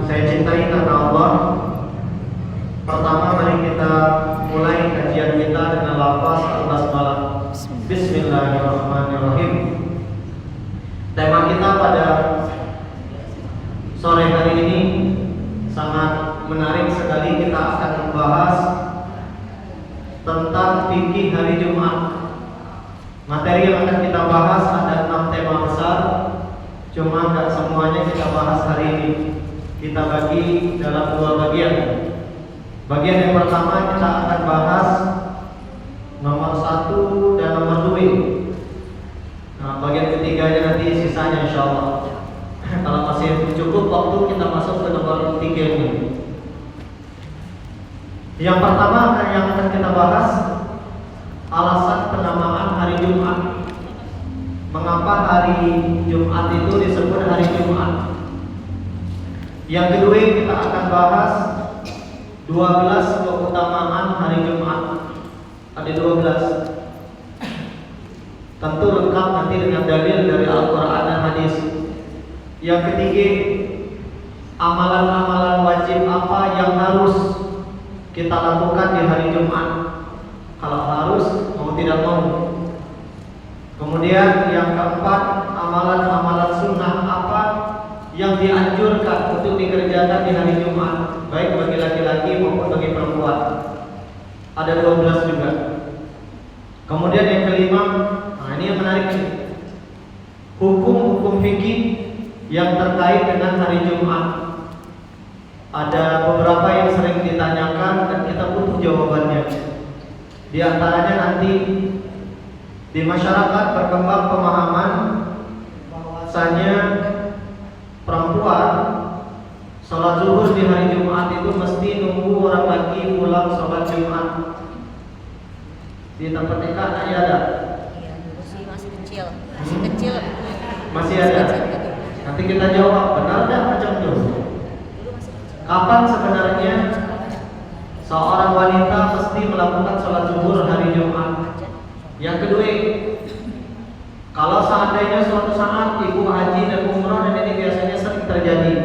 saya cintai karena Allah. Pertama, mari kita mulai kajian kita dengan lafaz al-basmalah. Bismillahirrahmanirrahim. Tema kita pada sore hari ini sangat menarik sekali. Kita akan membahas tentang fikih hari Jumat. Materi yang akan kita bahas ada 6 tema besar. Cuma tidak semuanya kita bahas hari ini. Kita bagi dalam 2 bagian. Bagian yang pertama kita akan bahas nomor 1 dan nomor 2. Nah, bagian ketiganya nanti sisanya insyaallah. Kalau masih cukup waktu kita masuk ke nomor 3 ini. Yang pertama yang akan kita bahas alasan penamaan hari Jumat. Mengapa hari Jumat itu disebut hari Jumat? Yang kedua kita akan bahas 12 keutamaan hari Jumat. Ada 12. Tentu lengkap nanti dengan dalil dari Al-Quran dan hadis. Yang ketiga, amalan-amalan wajib apa yang harus kita lakukan di hari Jumat. Kalau harus, mau tidak mau. Kemudian yang keempat, amalan-amalan sunnah apa yang dianjurkan untuk dikerjakan di hari Jumat, baik bagi laki-laki maupun bagi perempuan. Ada 12 juga. Kemudian yang kelima, nah ini yang menarik nih, hukum-hukum fikih yang terkait dengan hari Jumat. Ada beberapa yang sering ditanyakan dan kita butuh jawabannya. Di antaranya nanti di masyarakat berkembang pemahaman bahwasanya perempuan sholat zuhur di hari Jumat itu mesti nunggu orang laki pulang sholat Jumat. Di tempat nikah ada? Iya, masih kecil. Masih ada. Nanti kita jawab benar enggak macam itu. Kapan sebenarnya seorang wanita mesti melakukan sholat zuhur hari Jumat? Yang kedua, kalau seandainya suatu saat ibu haji dan umroh, dan ini biasanya sering terjadi,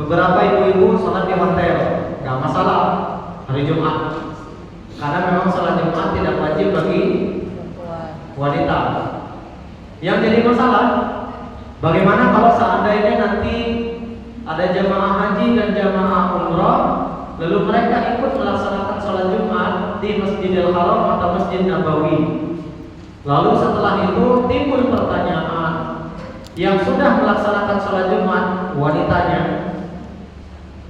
beberapa ibu-ibu sholat di hotel, nggak masalah hari Jumat, karena memang sholat Jumat tidak wajib bagi wanita. Yang jadi masalah, bagaimana kalau seandainya nanti ada jamaah haji dan jamaah umroh, lalu mereka ikut melaksanakan sholat Jumat di Masjidil Haram atau Masjid Nabawi. Lalu setelah itu timbul pertanyaan, yang sudah melaksanakan sholat Jumat wanitanya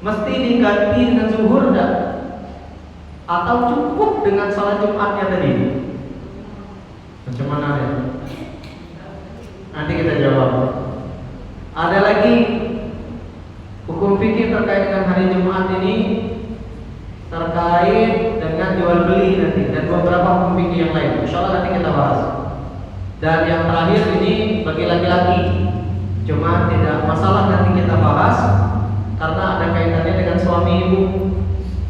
mesti diganti dengan zuhur enggak? Atau cukup dengan sholat Jumatnya tadi? Macam mana ya? Nanti kita jawab. Ada lagi hukum fikih terkait dengan hari Jumat ini, terkait dengan jual beli nanti, dan beberapa hukum fikih yang lain. Insyaallah nanti kita bahas. Dan yang terakhir ini bagi laki-laki, cuma tidak masalah nanti kita bahas karena ada kaitannya dengan suami ibu.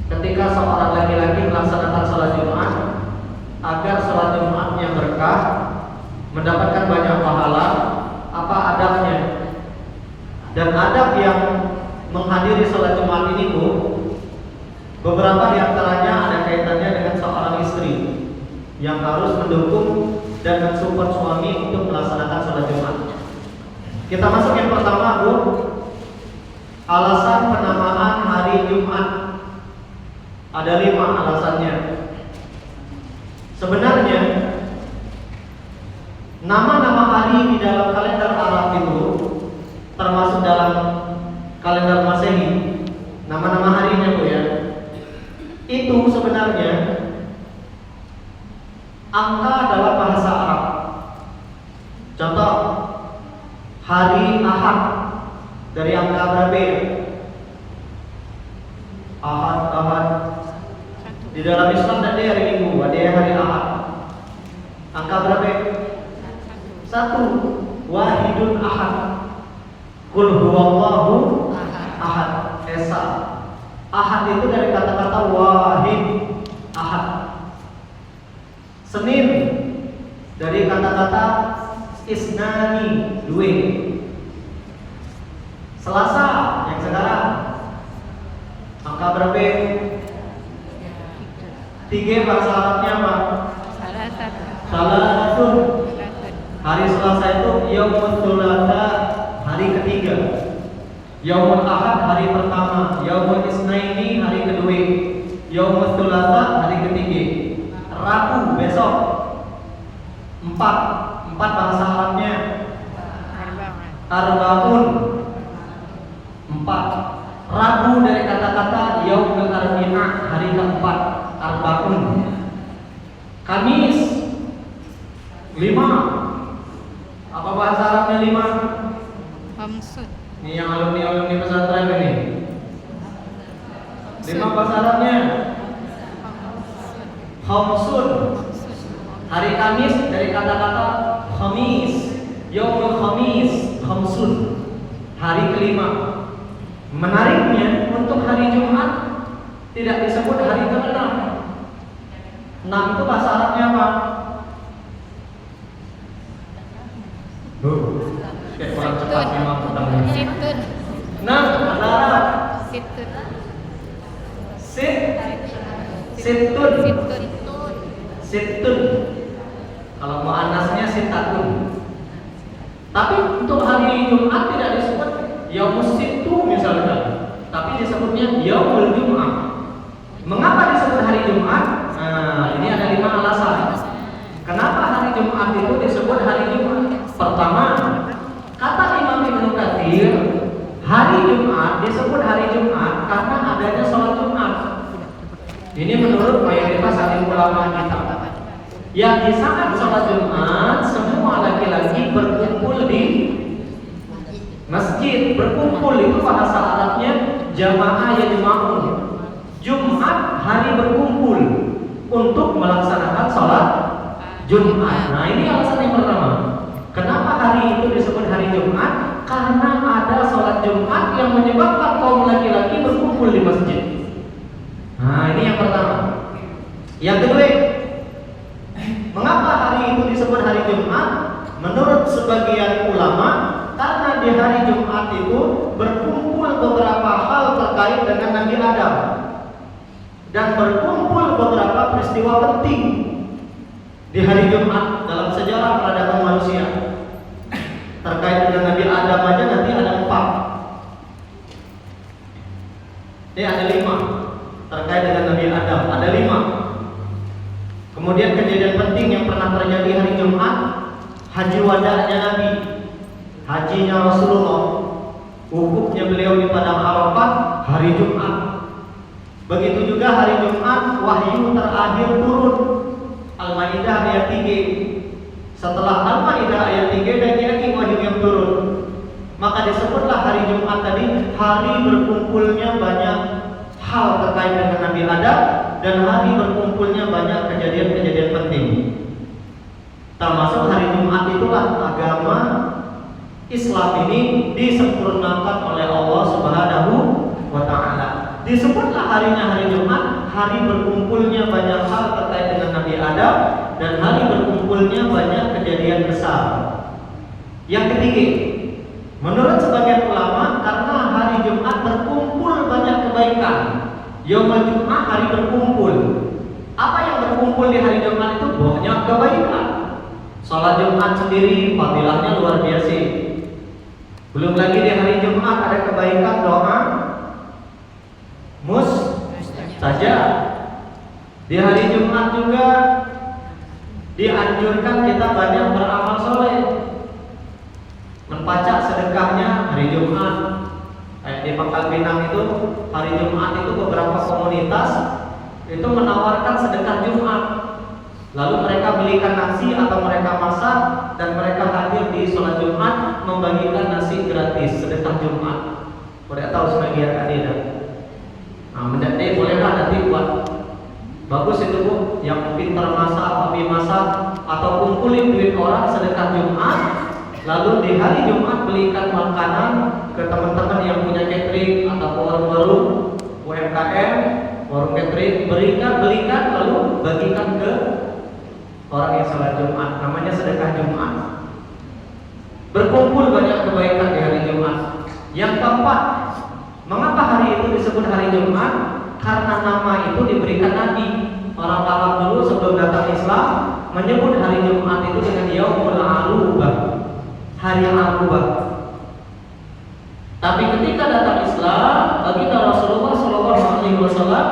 Ketika seorang laki-laki melaksanakan sholat Jumat, agar sholat Jumatnya berkah, mendapatkan banyak pahala, apa adabnya? Dan adab yang menghadiri sholat Jumat ini Bu, beberapa di antaranya ada kaitannya dengan seorang istri yang harus mendukung dan mensupport suami untuk melaksanakan sholat Jumat. Kita masuk yang pertama Bu, alasan penamaan hari Jumat. Ada 5 alasannya. Sebenarnya nama-nama hari di dalam kalender Arab itu, termasuk dalam kalender Masehi, nama-nama harinya Bu ya, itu sebenarnya angka dalam bahasa Arab. Contoh, hari Ahad dari angka berapa ya? Ahad. Di dalam Islam ada hari Minggu, ada hari Ahad. Angka berapa? 1. Wahidun Ahad. Qul huwallahu ahad. Esa. Ahad itu dari kata-kata wahid, ahad. Senin dari kata-kata isnani, 2. Selasa yang sekarang berapa? 3 bahasa Arabnya apa? Salah satu. Hari Selasa itu Yaumul Thulatha, hari ketiga. Yaumul Ahad, hari pertama. Yaumul Isnaini, hari kedua. Yaumul Thulatha, hari ketiga. Rabu besok 4 bahasa Arabnya Arbaun 4. Rabu dari kata-kata Yaumul Arbi'ah, hari keempat. Arbaun. Kamis 5. Apa bahasa Arabnya 5? Hamsun. Ini yang alumni pesantren ini. 5 bahasa Arabnya Khamsun. Hari Kamis dari kata-kata Khamis. Yaumul Khamis, Khamsun. Hari kelima. Menariknya untuk hari Jumat tidak disebut hari ke-6. 6 itu bahasa Arabnya apa? Kayak kurang cepat memang tentang Situn. Nah, bahasa Arab Situn. Situn. Situn. Situn. Kalau muannasnya sitatun. Tapi untuk hari Jumat tidak disebut Yaumus Sittu misalnya, tapi disebutnya Yaumul Jum'ah. Mengapa disebut hari Jumat? Nah, ini ada 5 alasan. Kenapa hari Jumat itu disebut hari Jumat? Pertama, kata Imam Ibnu Katsir, hari Jumat disebut hari Jumat karena adanya sholat Jumat. Ini menurut mayoritas alim ulama kita. Yang di saat sholat Jumat semua laki-laki berkumpul di masjid. Berkumpul itu bahasa Arabnya jamaah yajma'un. Jumat hari berkumpul untuk melaksanakan sholat Jumat. Nah, ini alasan yang pertama. Kenapa hari itu disebut hari Jumat? Karena ada sholat Jumat yang menyebabkan kaum laki-laki berkumpul di masjid. Nah, ini yang pertama. Yang kedua, mengapa hari itu disebut hari Jumat? Menurut sebagian ulama, karena di hari Jumat itu berkumpul beberapa hal terkait dengan Nabi Adam dan berkumpul beberapa peristiwa penting di hari Jumat dalam sejarah peradaban manusia. Terkait dengan Nabi Adam aja nanti ada 4. Ini ada 5. Terkait dengan Nabi Adam ada 5. Kemudian kejadian penting yang pernah terjadi hari Jumat, haji wada'nya Nabi, hajinya Rasulullah, wukufnya beliau di padang Arafah hari Jumat. Begitu juga hari Jumat wahyu terakhir turun, Al-Maidah ayat 3. Setelah Al-Maidah ayat 3 lagi wahyu yang turun. Maka disebutlah hari Jumat tadi hari berkumpulnya banyak hal terkait dengan Nabi Adam dan hari berkumpulnya banyak kejadian-kejadian penting. Termasuk hari Jumat itulah agama Islam ini disempurnakan oleh Allah Subhanahu wa Ta'ala. Disebutlah harinya hari Jumat, hari berkumpulnya banyak hal terkait dengan Nabi Adam dan hari berkumpulnya banyak kejadian besar. Yang ketiga, menurut sebagian ulama, karena hari Jumat berkumpul banyak kebaikan. Yaumul Jum'ah hari berkumpul. Apa yang berkumpul di hari Jumat itu banyak kebaikan. Salat Jumat sendiri fadilahnya luar biasa. Belum lagi di hari Jumat ada kebaikan doa saja. Di hari Jumat juga dianjurkan kita banyak beramal soleh. Membaca sedekahnya hari Jumat. Di Pangkal Pinang itu hari Jumat itu beberapa komunitas itu menawarkan sedekah Jumat. Lalu mereka belikan nasi atau mereka masak dan mereka hadir di sholat Jumat membagikan nasi gratis sedekah Jumat. Boleh tahu sebagian tidak? Nah, menjadi bolehlah nanti buat bagus itu Bu, yang pintar masak, hobi masak atau kumpulin duit orang sedekah Jumat. Lalu di hari Jumat belikan makanan ke teman-teman yang punya catering atau warung-warung UMKM, warung catering, belikan lalu bagikan ke orang yang salat Jumat. Namanya sedekah Jumat. Berkumpul banyak kebaikan di hari Jumat. Yang keempat, mengapa hari itu disebut hari Jumat? karena nama itu diberikan Nabi. Orang Arab dulu sebelum datang Islam menyebut hari Jumat itu dengan Yaumul Arubah, hari Arubah. Tapi ketika datang Islam, baginda Rasulullah SAW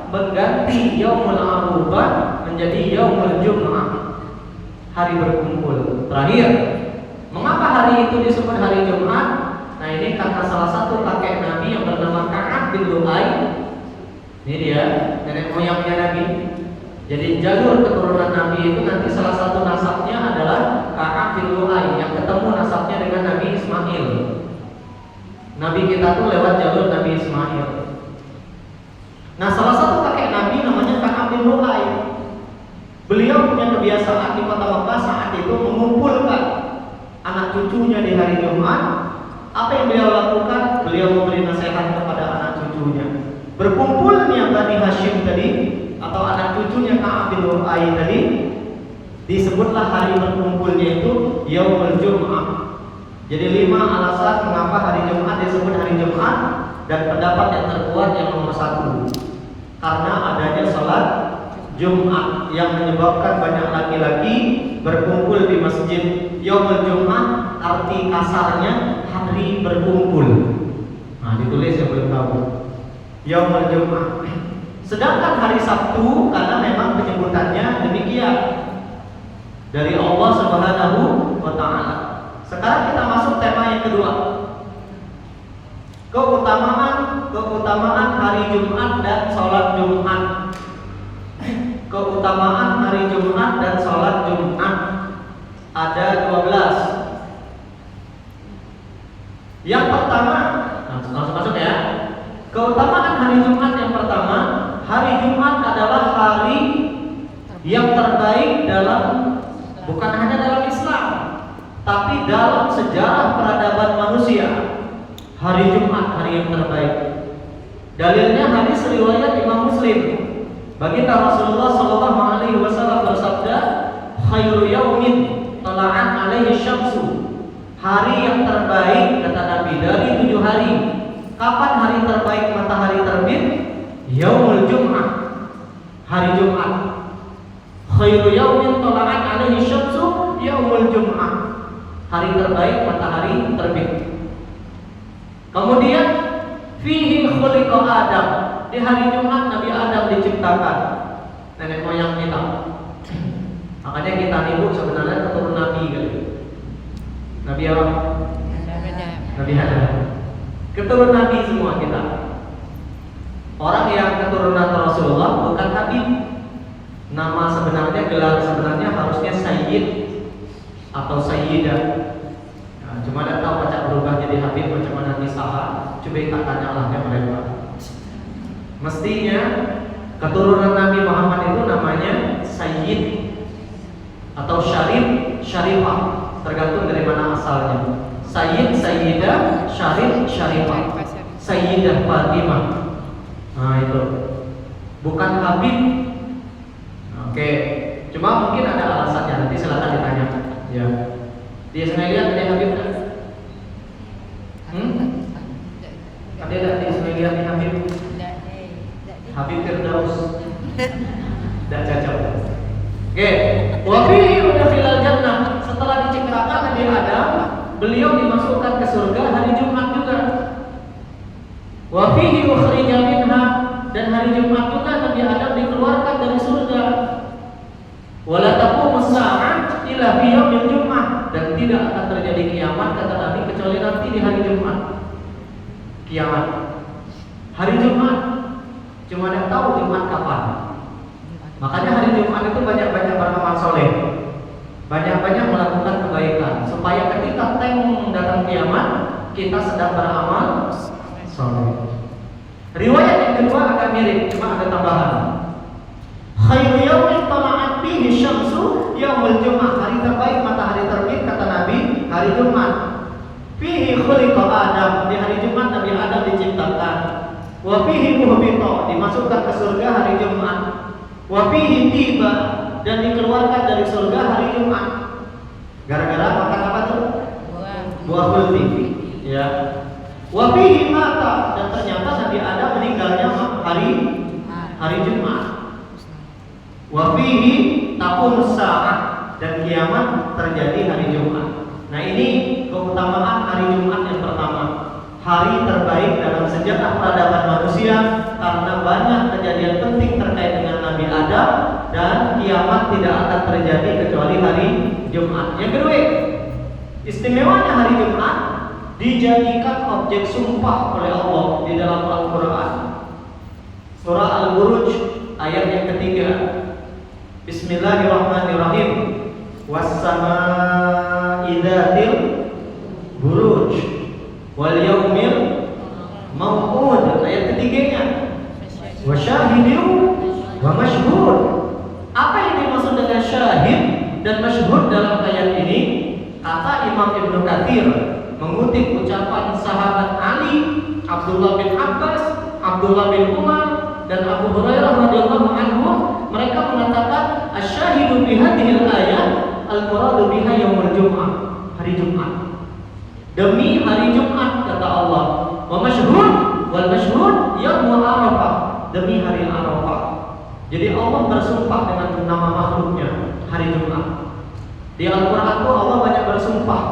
mengganti Yaumul Arubah menjadi Yaumul Jum'ah, hari berkumpul. Terakhir, mengapa hari itu disebut hari Jumat? Nah ini karena salah satu kakek Nabi yang bernama Ka'ab bin Lu'ay. Ini dia nenek moyangnya Nabi. Jadi jalur keturunan Nabi itu nanti salah satu nasabnya adalah Ka'ab bin Lu'ay yang ketemu nasabnya dengan Nabi Ismail. Nabi kita tuh lewat jalur Nabi Ismail. Nah salah satu kakek Nabi namanya Ka'ab bin Lu'ay. Beliau punya kebiasaan di kota Mekah saat itu mengumpulkan anak cucunya di hari Jumat. Apa yang beliau lakukan? Beliau memberi nasihat kepada anak cucunya. Berkumpulnya Bani Hashim tadi atau anak cucunya Ka'ab bin Lu'ay tadi disebutlah hari berkumpulnya itu Yaumul Jum'ah. Jadi 5 alasan mengapa hari Jumat disebut hari Jumat, dan pendapat yang terkuat yang nomor 1 karena adanya sholat Jumat yang menyebabkan banyak laki-laki berkumpul di masjid. Yaumul Jum'ah arti kasarnya hari berkumpul. Nah ditulis yang belum tahu Yaumul Jum'ah. Sedangkan hari Sabtu karena memang penyebutannya demikian dari Allah Subhanahu wa Ta'ala. Sekarang kita masuk tema yang kedua. Keutamaan hari Jumat dan sholat Jumat. Keutamaan hari Jumat dan sholat Jumat ada 12. Yang pertama, langsung masuk ya. Keutamaan hari Jumat yang pertama, hari Jumat adalah hari yang terbaik dalam, bukan hanya dalam Islam, tapi dalam sejarah peradaban manusia. Hari Jumat hari yang terbaik. Dalilnya hadis riwayat Imam Muslim. Baginda Rasulullah SAW bersabda, khairu yaumin tala'at alaihi syamsu. Hari yang terbaik kata Nabi dari 7 hari. Kapan hari terbaik matahari terbit? Yaumul Jum'ah, hari Jumat. Khairu yaumin tala'at alaihi syamsu yaumul Jum'ah, hari terbaik matahari terbit. Kemudian fihi khuliqa Adam, di hari Jumat Nabi Adam diciptakan, nenek moyang kita. Makanya kita ibu sebenarnya keturunan Nabi kali. Nabi apa? Nabi Adam. Keturunan Nabi semua kita. Orang yang keturunan Rasulullah bukan Nabi. Nama sebenarnya, gelar sebenarnya harusnya Sayyid atau Sayyidah. Nah, cuma tidak tahu baca berubah jadi Habib macam mana Nisaha. Coba kita tanyalah ke mereka. Mestinya keturunan Nabi Muhammad itu namanya Sayyid atau Syarif, Syarifah, tergantung dari mana asalnya. Sayyid, Sayyidah, Syarif, Syarifah, Sayyidah Fatimah. Nah itu bukan Habib. Oke, cuma mungkin ada alasannya. Nanti silakan ditanya. Ya, dia sengaja lihat ada Habib kan? Ada tak di sengaja lihat Habib? Habib Firdaus. Tidak cocok. Oke, wafihi udkhilal jannah. Setelah diciptakan Nabi Adam, beliau dimasukkan ke surga hari Jumat juga. Wafihi ukhrija minha, dan hari Jumat juga Nabi Adam dikeluarkan dari surga. Wala taqumus saa'ah illa fi yaumil Jum'ah, dan tidak akan terjadi kiamat kata Nabi kecuali nanti di hari Jumat. Kiamat hari Jumat, cuma yang tahu Jumat kapan. Makanya hari Jumat itu banyak-banyak beramal soleh, banyak-banyak melakukan kebaikan, supaya ketika datang kiamat kita sedang beramal soleh. Riwayat yang kedua agak mirip, cuma ada tambahan. Khairu yaumin tala'at fihi syamsu yaumul Jum'ah, hari terbaik matahari terbit kata Nabi hari Jumat. Fihi khuliqa Adam, di hari Jumat Nabi Adam diciptakan. Wa fihi muhbita, dimasukkan ke surga hari Jumat. Wa fihi tiba, dan dikeluarkan dari surga hari Jumat. Gara-gara makan apa tuh? Buah khuldi. Ya. Wa fihi mata, dan ternyata Nabi Adam meninggalnya hari hari Jumat. Wa fihi taqumus saa'ah, dan kiamat terjadi hari Jumat. Nah, ini keutamaan hari Jumat yang pertama. Hari terbaik dalam sejarah peradaban manusia karena banyak kejadian penting terkait dengan Nabi Adam, dan kiamat tidak akan terjadi kecuali hari Jumat. Yang kedua, istimewanya hari Jumat dijadikan objek sumpah oleh Allah di dalam Al-Quran. Surah Al-Buruj ayat yang ketiga. Bismillahirrahmanirrahim. Was-samaa'i dzatil buruj wal yaumil maw'ud. Ayat ketiganya. Wa syahidin wa mashhud. Apa yang dimaksud dengan syahid dan mashhud dalam ayat ini? Kata Imam Ibnu Katsir mengutip ucapan sahabat Ali, Abdullah bin Abbas, Abdullah bin Umar, dan Abu Hurairah radhiyallahu anhu, mereka mengatakan asy-syahidu bi hadhil ayat al-muradu biha yaumul jum'ah, hari Jumat. Demi hari Jumat kata Allah, wa mashhud wal mashhud yaumul Arafah, demi hari Arafah. Jadi Allah bersumpah dengan nama makhluknya hari Jumat. Di Al-Qur'an itu Allah banyak bersumpah.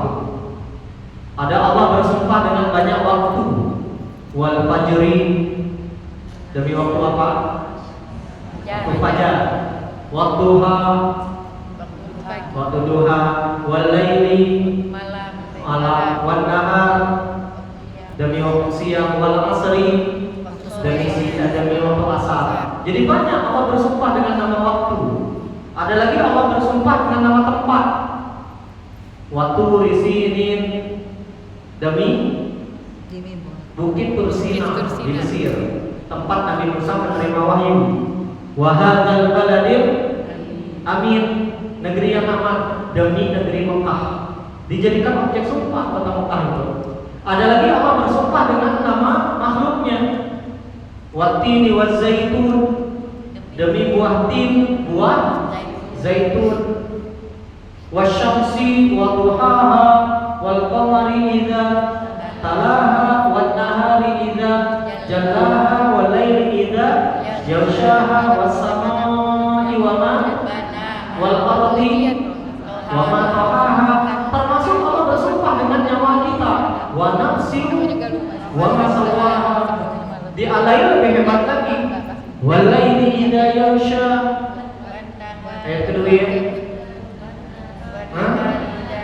Ada Allah bersumpah dengan banyak waktu. Wal fajri, demi waktu apa? Waktu fajar. Waktu duha, waktu duha. Wal laili, malam. Wan nahar, demi waktu siang. Wal asri, demi waktu asar. Jadi banyak Allah bersumpah dengan nama waktu. Ada lagi Allah bersumpah dengan nama tempat. Waktu risinin, demi Bukit Tursina di Mesir, tempat Nabi Musa menerima wahyu. Wa hadzal baladil amin, negeri yang aman, demi negeri Mekah. Dijadikan objek sumpah kota Mekah itu. Ada lagi Allah bersumpah dengan nama makhluknya. Wattini wazzaitun, demi buah tin, buah zaitun. Wasyamsi wa duhaha wal qamari idza talaha wan nahari idza jallaha wal laili idza yaghshaha was samaa'i wa ma wal ardi wa ma tahaha. Termasuk Allah bersumpah dengan nyawa kita. Wa nafsin wa ma sawaha. Di alail lebih hebat lagi. Wal laili idza yaghsha. Ayat kedua ya.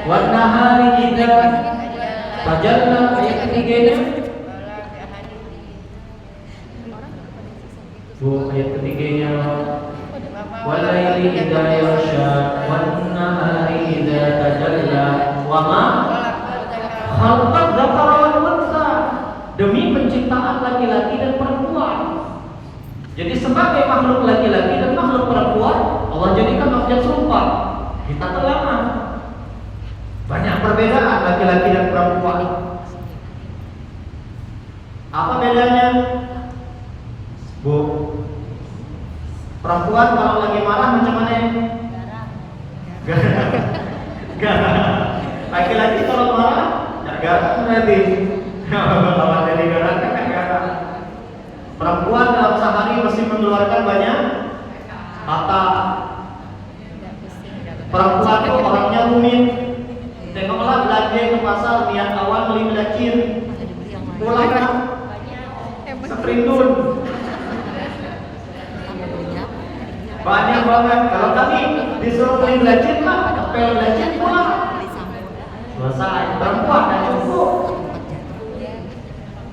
Wan nahari idza tajalla. Ayat ketiganya. Bu, ayat ketiganya. Wal laili idza yaghsha wan nahari idza tajalla wa ma khalaqal dzakara wal untha, demi penciptaan laki-laki dan perempuan. Jadi sebagai makhluk laki-laki dan makhluk perempuan Allah jadikan objek sumpah. Kita terlambat. Banyak perbedaan laki-laki dan perempuan. Apa bedanya? Bu, perempuan kalau lagi marah macam mana? Garang. Laki-laki kalau marah, garang berarti. Lawan dari garang kan garang. Perempuan dalam sehari mesti mengeluarkan banyak kata. Perempuan itu orangnya rumit. Tengoklah belanja ke pasar, niat awal beli belacir, pulang kan setrindun. Banyak banget. Kalau kami disuruh beli belacir mah, kepel belacir pulang. Selesai. Perempuan dan cukup.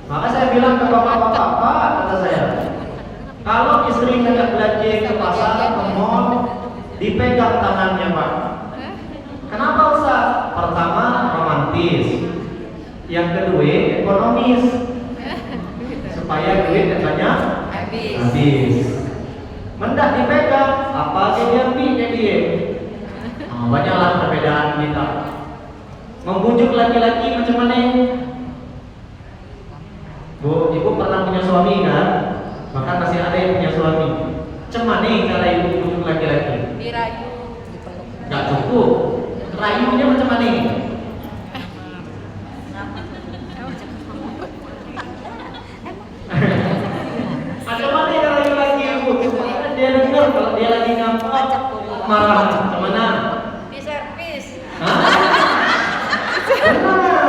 Maka saya bilang ke bapak-bapak, Pak, kata saya, kalau istri ngajak belanja ke pasar, ke mall, dipegang tangannya, Pak. Kenapa Ustaz? Pertama, romantis. Yang kedua, ekonomis. Supaya duit banyak habis. Mendah dipegang, apa aja diambilnya dia. Banyaklah perbedaan kita. Membujuk laki-laki macam mana? Bu, ibu pernah punya suami kan? Bahkan masih ada yang punya suami. Macam mana cara ibu bujuk laki-laki? Dirayu. Gak cukup. Rayunya macam mana? Macam mana rayu lagi ibu? kalau dia lagi ngambek marah kemana? Di servis. Hah? Benar.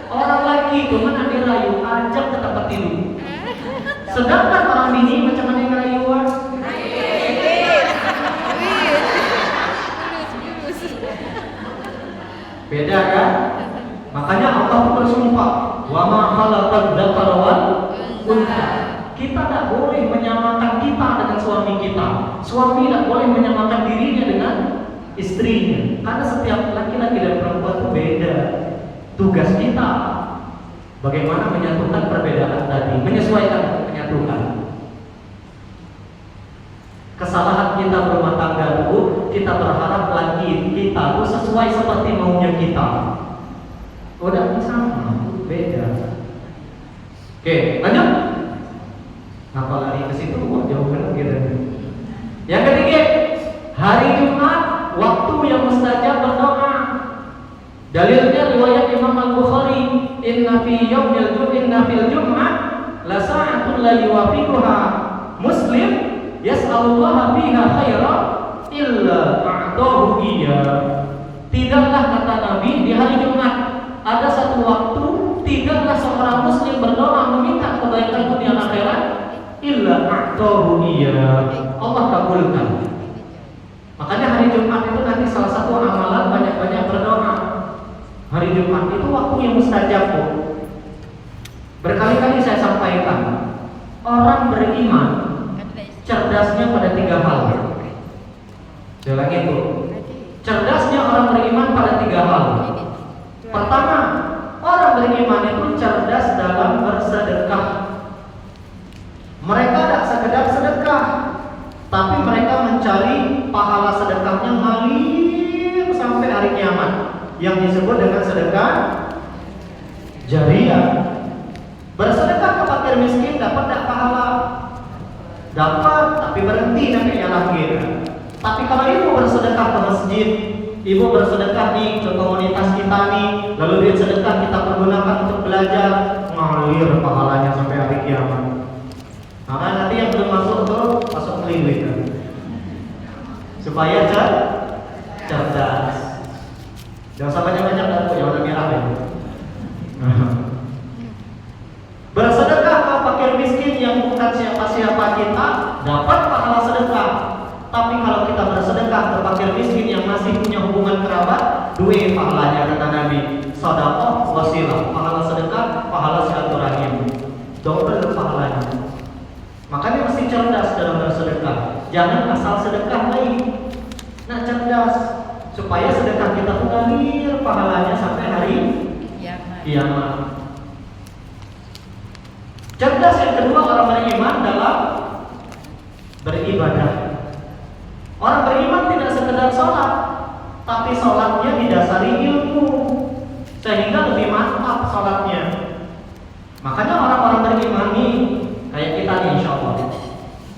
Orang lagi kemana dirayu, ajak ke tempat tidur. Sedangkan orang bini macam mana yang ngerayuan? Beda kan? Makanya Allah bersumpah, wa ma khalaqal dzakara wal untha. Kita tidak boleh menyamakan kita dengan suami kita. Suami tidak boleh menyamakan dirinya dengan istrinya. Karena setiap laki-laki dan perempuan itu beda. Tugas kita bagaimana menyatukan perbedaan tadi, menyesuaikan untuk menyatukan. Kesalahan kita berumah tangga itu, kita berharap lagi kita itu sesuai seperti maunya kita. Udah sama, beda. Oke, lanjut. Apa lari ke situ? Wah, jauh banget gitu. Yang ketiga, hari Jumat waktu yang mustajab berdoa. Dalilnya riwayat Imam Al-Bukhari, inna fil jum'ah la sa'atun la yuwafiquha muslim yas'alullaha fiha khaira illa a'tahu iya. Tidaklah kata Nabi di hari Jumat ada satu waktu tidaklah seorang muslim berdoa meminta kebaikan dunia akhirat illa a'tahu iya. Allah kabulkan. Makanya hari Jumat itu nanti salah satu amalan banyak-banyak berdoa. Hari Jumat itu waktu yang mustajab. Berkali-kali saya sampaikan, orang beriman cerdasnya pada 3 hal. Saya ulangi itu. Cerdasnya orang beriman pada 3 hal. Pertama, orang beriman itu cerdas dalam bersedekah. Mereka tidak sekedar sedekah, tapi mereka mencari pahala sedekahnya ngalir sampai hari kiamat, yang disebut dengan sedekah jariah. Bersedekah ke fakir miskin dapat tak pahala? Dapat, tapi berhenti nanti yang akhir. Tapi kalau ibu bersedekah ke masjid, ibu bersedekah nih ke komunitas kita nih, lalu duit sedekah kita pergunakan untuk belajar, ngalir pahalanya sampai hari kiamat. Maka nanti yang belum masuk tuh masuk keliling kan? Supaya cerdas. Jangan sampai banyak dapur yang udah merah ya. Bersedekah ke fakir miskin yang bukan siapa-siapa kita dapat pahala sedekah. Tapi kalau kita bersedekah ke fakir miskin yang masih punya hubungan kerabat, 2 pahalanya kata Nabi. Sedekah wasilah, pahala sedekah, pahala silaturahim. Double pahalanya. Makanya mesti cerdas dalam bersedekah. Jangan asal sedekah lagi. Nah, cerdas supaya sedekah kita tuh ngalir pahalanya sampai hari kiamat. Cerdas yang kedua orang beriman dalam beribadah. Orang beriman tidak sekedar sholat, tapi sholatnya didasari ilmu, sehingga lebih mantap sholatnya. Makanya orang-orang beriman nih kayak kita nih, insya Allah.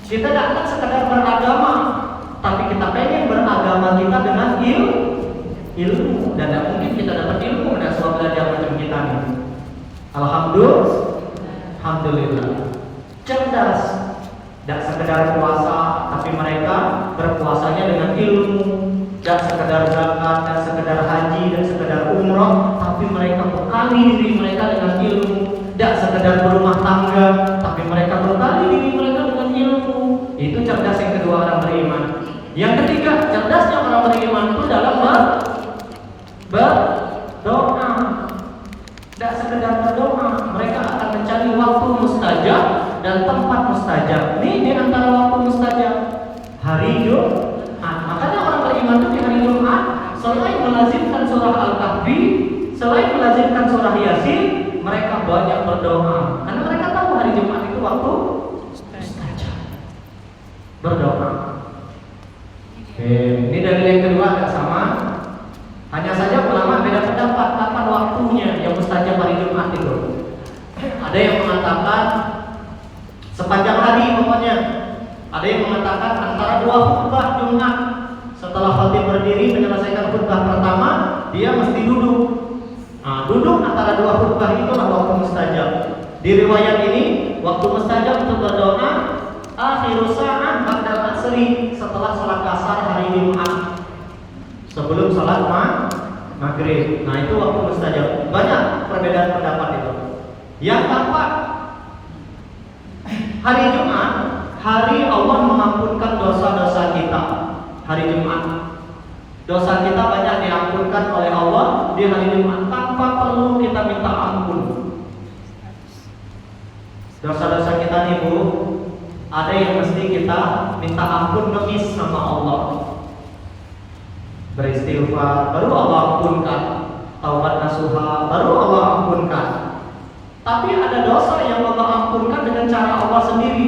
Kita tidak akan sekedar beragama, tapi kita pengen beragama kita dengan ilmu. Dan tidak mungkin kita dapat ilmu dan semua belajar macam kita nih. Alhamdulillah. Cerdas. Tidak sekedar puasa, tapi mereka berpuasanya dengan ilmu. Tidak sekedar zakat, tidak sekedar haji, dan sekedar umrah, tapi mereka bekali diri mereka dengan ilmu. Tidak sekedar berumah tangga, tapi mereka bekali diri mereka dengan ilmu. Itu cerdas yang kedua orang beriman. Yang ketiga, cerdasnya orang beriman itu dalam berdoa. Tidak sekedar berdoa, mereka akan mencari waktu mustajab dan tempat mustajab. Ini di antara waktu mustajab hari Jumat. Makanya orang beriman itu di hari Jumat selain melazimkan surah Al-Kahfi, selain melazimkan surah Yasin, mereka banyak berdoa. Karena mereka tahu hari Jumat itu waktu mustajab berdoa. Ini dalil yang kedua agak sama. Hanya saja ulama beda pendapat kapan waktunya yang mustajab hari Jumat itu. Ada yang mengatakan sepanjang hari pokoknya. Ada yang mengatakan antara 2 khutbah Jumat. Setelah khatib berdiri menyelesaikan khutbah pertama, dia mesti duduk. Nah, duduk antara 2 khutbah itulah waktu mustajab. Di riwayat ini, waktu mustajab untuk berdoa Akhirus sa'ah ba'dal asri, setelah salat asar hari Jumat. Sebelum salat maghrib. Nah, itu waktu mustajab. Banyak perbedaan pendapat itu. Yang keempat, hari Jumat, hari Allah mengampunkan dosa-dosa kita. Hari Jumat, dosa kita banyak diampunkan oleh Allah di hari Jumat tanpa perlu kita minta ampun. Dosa-dosa kita nih Bu, ada yang mesti kita minta ampun ngemis sama Allah. Beristighfar, baru Allah ampunkan. Taubat nasuha, baru Allah ampunkan. Tapi ada dosa yang Allah ampunkan dengan cara Allah sendiri.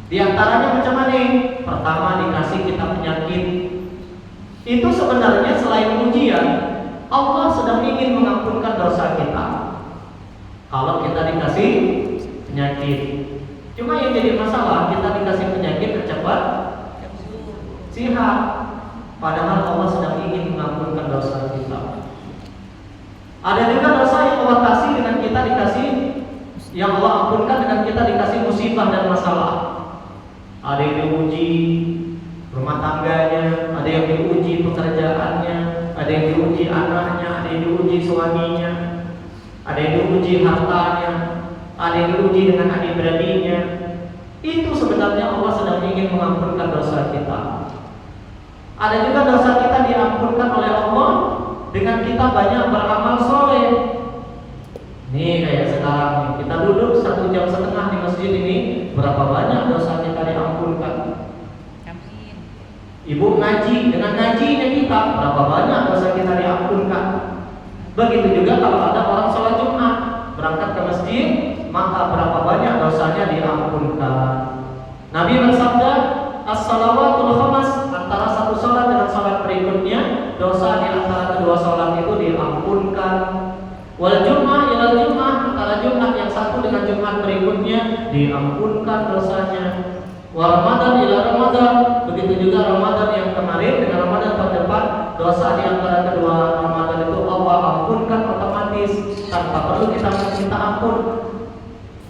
Di antaranya macam mana? Pertama, dikasih kita penyakit. Itu sebenarnya selain ujian, Allah sedang ingin mengampunkan dosa kita. Kalau kita dikasih penyakit. Cuma yang jadi masalah, kita dikasih penyakit cepat sehat. Padahal Allah sedang ingin mengampunkan dosa kita. Ada juga dosa yang Allah kasih dengan kita dikasih, yang Allah ampunkan dengan kita dikasih musibah dan masalah. Ada yang diuji rumah tangganya, ada yang diuji pekerjaannya, ada yang diuji anaknya, ada yang diuji suaminya, ada yang diuji hartanya, ada yang diuji dengan adik-beradiknya. Itu sebenarnya Allah sedang ingin mengampunkan dosa kita. Ada juga dosa kita diampunkan oleh Allah dengan kita banyak beramal soleh. Nih kayak sekarang nih, kita duduk 1,5 jam di masjid ini, berapa banyak dosa kita diampunkan. Amin. Ibu ngaji, dengan ngajinya kita, berapa banyak dosa kita diampunkan. Begitu juga kalau ada orang sholat Jumat, berangkat ke masjid, maka berapa banyak dosanya diampunkan. Nabi bersabda, as-salawatul khamas, antara satu sholat dengan sholat berikutnya, dosa di antara kedua sholat itu diampunkan. Wal jum'ah ila jum'ah, antara Jumat yang satu dengan Jumat berikutnya diampunkan dosanya. Wa Ramadan ila Ramadan, begitu juga Ramadan yang kemarin dengan Ramadan terdepan, dosa di antara kedua Ramadan itu Allah ampunkan otomatis tanpa perlu kita minta ampun.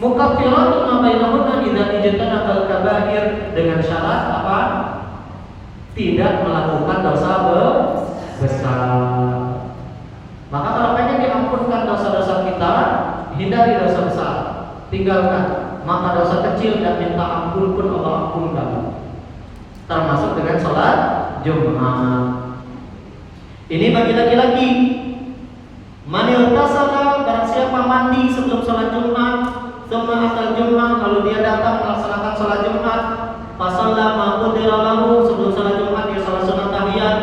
Mukaffiratun ma bainahunna idza ijtanabal kaba'ir, dengan syarat apa? Tidak melakukan dosa besar. Maka kalau pengen diampunkan dosa-dosa kita, hindari dosa besar, tinggalkan. Maka dosa kecil dan minta ampun pun Allah ampunkan. Termasuk dengan sholat Jumat. Ini bagi laki-laki. Manil tasala, barang siapa mandi sebelum sholat Jumat, semua akal Jumat, lalu dia datang melaksanakan sholat Jumat, fasalla ma qudira lahu, sebelum sholat Jumat dia sholat sunat tahiyat,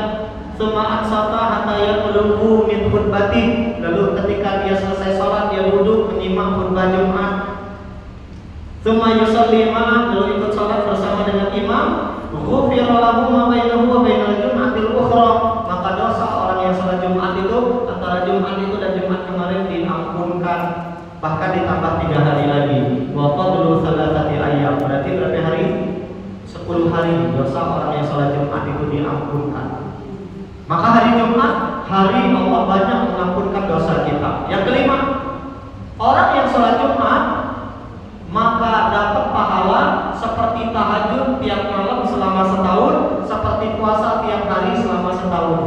semua ansata hatta yaqulu min khutbati, lalu ketika dia selesai sholat dia duduk menyimak khutbah Jumat, semua yusalli ma'ah, lalu ikut sholat bersama dengan imam, ghufira lahu ma bainahu wa bainal jum'atil ukhra, maka dosa orang yang sholat Jumat itu antara Jumat itu dan Jumat kemarin diampunkan, bahkan ditambah 3 hari lagi. Wa fadlu salatati ayyam, berarti berapa hari? 10 hari dosa orang yang sholat Jumat itu diampunkan. Maka hari Jumat, hari Allah banyak mengampunkan dosa kita. Yang kelima, orang yang sholat Jumat maka dapat pahala seperti tahajud tiap malam selama setahun, seperti puasa tiap hari selama setahun.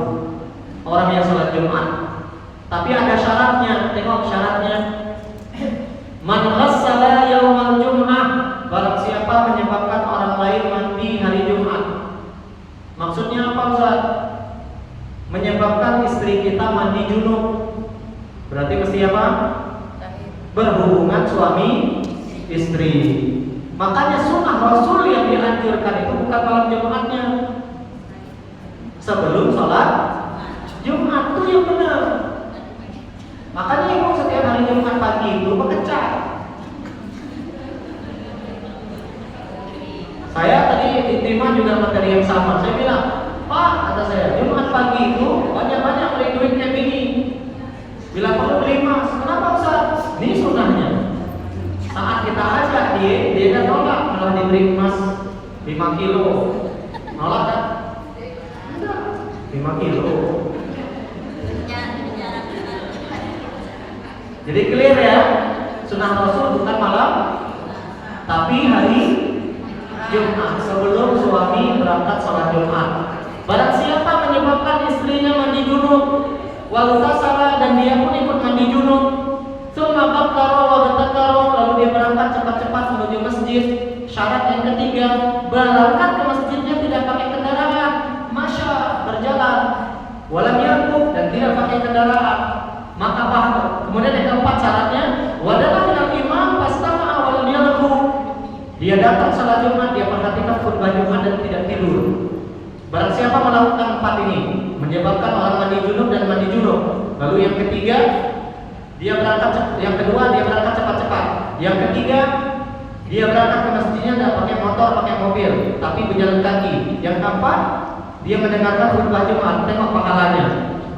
Orang yang sholat Jumat. Tapi ada syaratnya, tengok syaratnya. Man ghassala yaumal jum'ah, barang siapa menyebabkan orang lain mandi hari Jumat. Maksudnya apa Ustaz? Menyebabkan istri kita mandi junub. Berarti mesti apa? Berhubungan suami istri. Makanya sunnah Rasul yang dianjurkan itu bukan malam Jumatnya, sebelum sholat Jumat, itu yang benar. Makanya ibu setiap hari Jumat pagi itu bekerja. Saya tadi diterima juga materi yang sama. Saya bilang, Pak, kata saya, Jumat pagi itu banyak-banyak beli duit kayak gini. Bila perlu beli emas. Kenapa Ustaz? Ini sunnahnya. Saat kita ajak dia kan nolak, malah diberi emas 5 kilo. Nolak kan? 5 kilo. Jadi clear ya, sunnah Rasul bukan malam, tapi hari Jumat, sebelum suami berangkat sholat Jumat. Barang siapa menyebabkan istrinya mandi junub, waghtasala, dan dia pun ikut mandi junub, tsumma bakkara wa batakara, lalu dia berangkat cepat-cepat menuju masjid. Syarat yang ketiga, berangkat ke masjidnya tidak pakai kendaraan, masya, berjalan, walam yarkub, dan tidak pakai kendaraan. Maka kemudian yang keempat syaratnya, wadalah dengan imam pastama'a walam yarkub. Dia datang salat Jumat, dia perhatikan khutbah Jumat dan tidak tidur. Barang siapa melakukan empat ini, menyebabkan orang mandi junub dan mandi junub. Lalu yang ketiga, dia berangkat. Yang kedua, dia berangkat cepat-cepat. Yang ketiga, dia berangkat ke masjidnya tidak pakai motor, pakai mobil, tapi berjalan kaki. Yang keempat, dia mendengarkan khutbah Jumat, tengok pahalanya.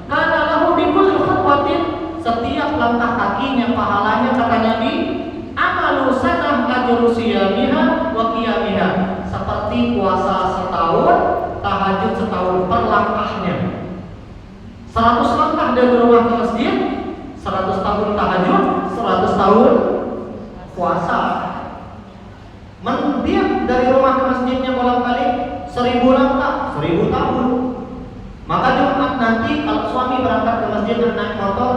Karena lahu bikul khutbatin, setiap langkah kakinya pahalanya, kata Nabi, amalu sanah ajru siyamiha wa qiyamiha, seperti puasa setahun, tahajud setahun per langkahnya. 100 langkah dari rumah ke masjid, 100 tahun tahajud, 100 tahun puasa. Dia dari rumah ke masjidnya bolak-balik 1000 langkah, 1000 tahun. Maka Jumat nanti kalau suami berangkat ke masjid dan naik motor,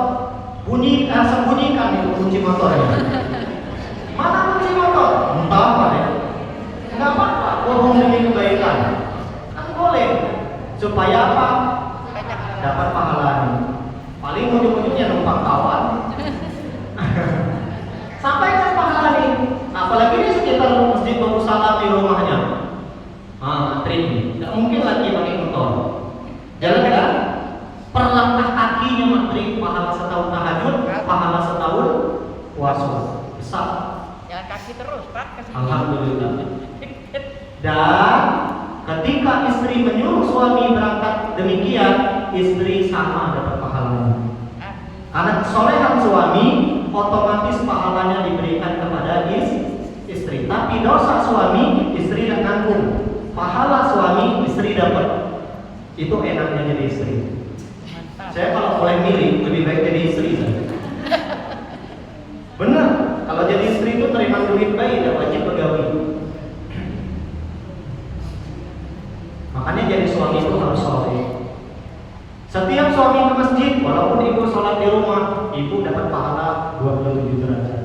sembunyikan itu kunci motornya. Mana kunci motor? Entah apa ya. Enggak apa-apa, bohong demi kebaikan. Kan boleh. Supaya apa? Dapat pahalanya. Paling ujung-ujungnya numpang kawan. Sampaikan pahala ini. Apalagi di sekitar masjid Babu Salam di rumahnya. Antri. Tidak mungkin lagi pakai motor. Jalan-jalan. Per langkah kakinya menteri, pahala setahun tahajud, pahala setahun puasa. Besar. Jalan kaki terus, Pak. Alhamdulillah. Dan ketika istri menyuruh suami berangkat demikian, istri sama dapat pahalanya. Karena kesolehan suami, otomatis pahalanya diberikan kepada istri. Tapi dosa suami, istri tidak nanggung. Pahala suami, istri dapat. Itu enaknya jadi istri. Saya kalau boleh milih, lebih baik jadi istri. Benar, kalau jadi istri itu terima duit bayi, tidak wajib pegawai. Makanya jadi suami itu harus soleh. Setiap suami ke masjid, walaupun ibu sholat di rumah, ibu dapat pahala 27 derajat.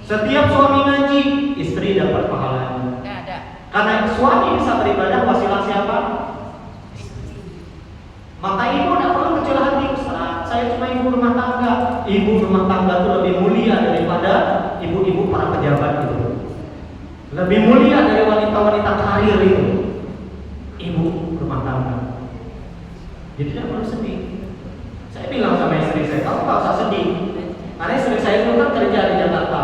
Setiap suami ngaji, istri dapat pahalanya. Karena suami bisa beribadah, wasilah siapa? Maka ibu tidak perlu kecil hati, Ustaz, saya cuma ibu rumah tangga. Ibu rumah tangga itu lebih mulia daripada ibu-ibu para pejabat itu. Lebih mulia dari wanita-wanita karir itu. Ibu rumah tangga. Jadi tidak perlu sedih. Saya bilang sama istri saya, kamu nggak usah sedih. Karena istri saya itu kan kerja di Jakarta.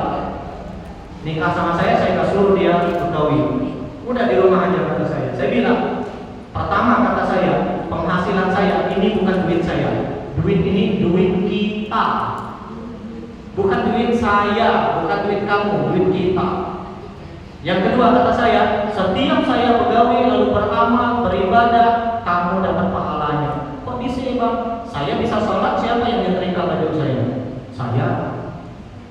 Nikah sama saya nggak suruh dia Betawi. Udah di rumah aja kata saya. Saya bilang, pertama kata saya, penghasilan saya ini bukan duit saya. Duit ini duit kita. Bukan duit saya, bukan duit kamu, duit kita. Yang kedua kata saya, setiap saya pegawai lalu beramal, beribadah, kamu dapat pahalanya. Kok bisa Bang? Saya bisa sholat, siapa yang nyetrika baju saya?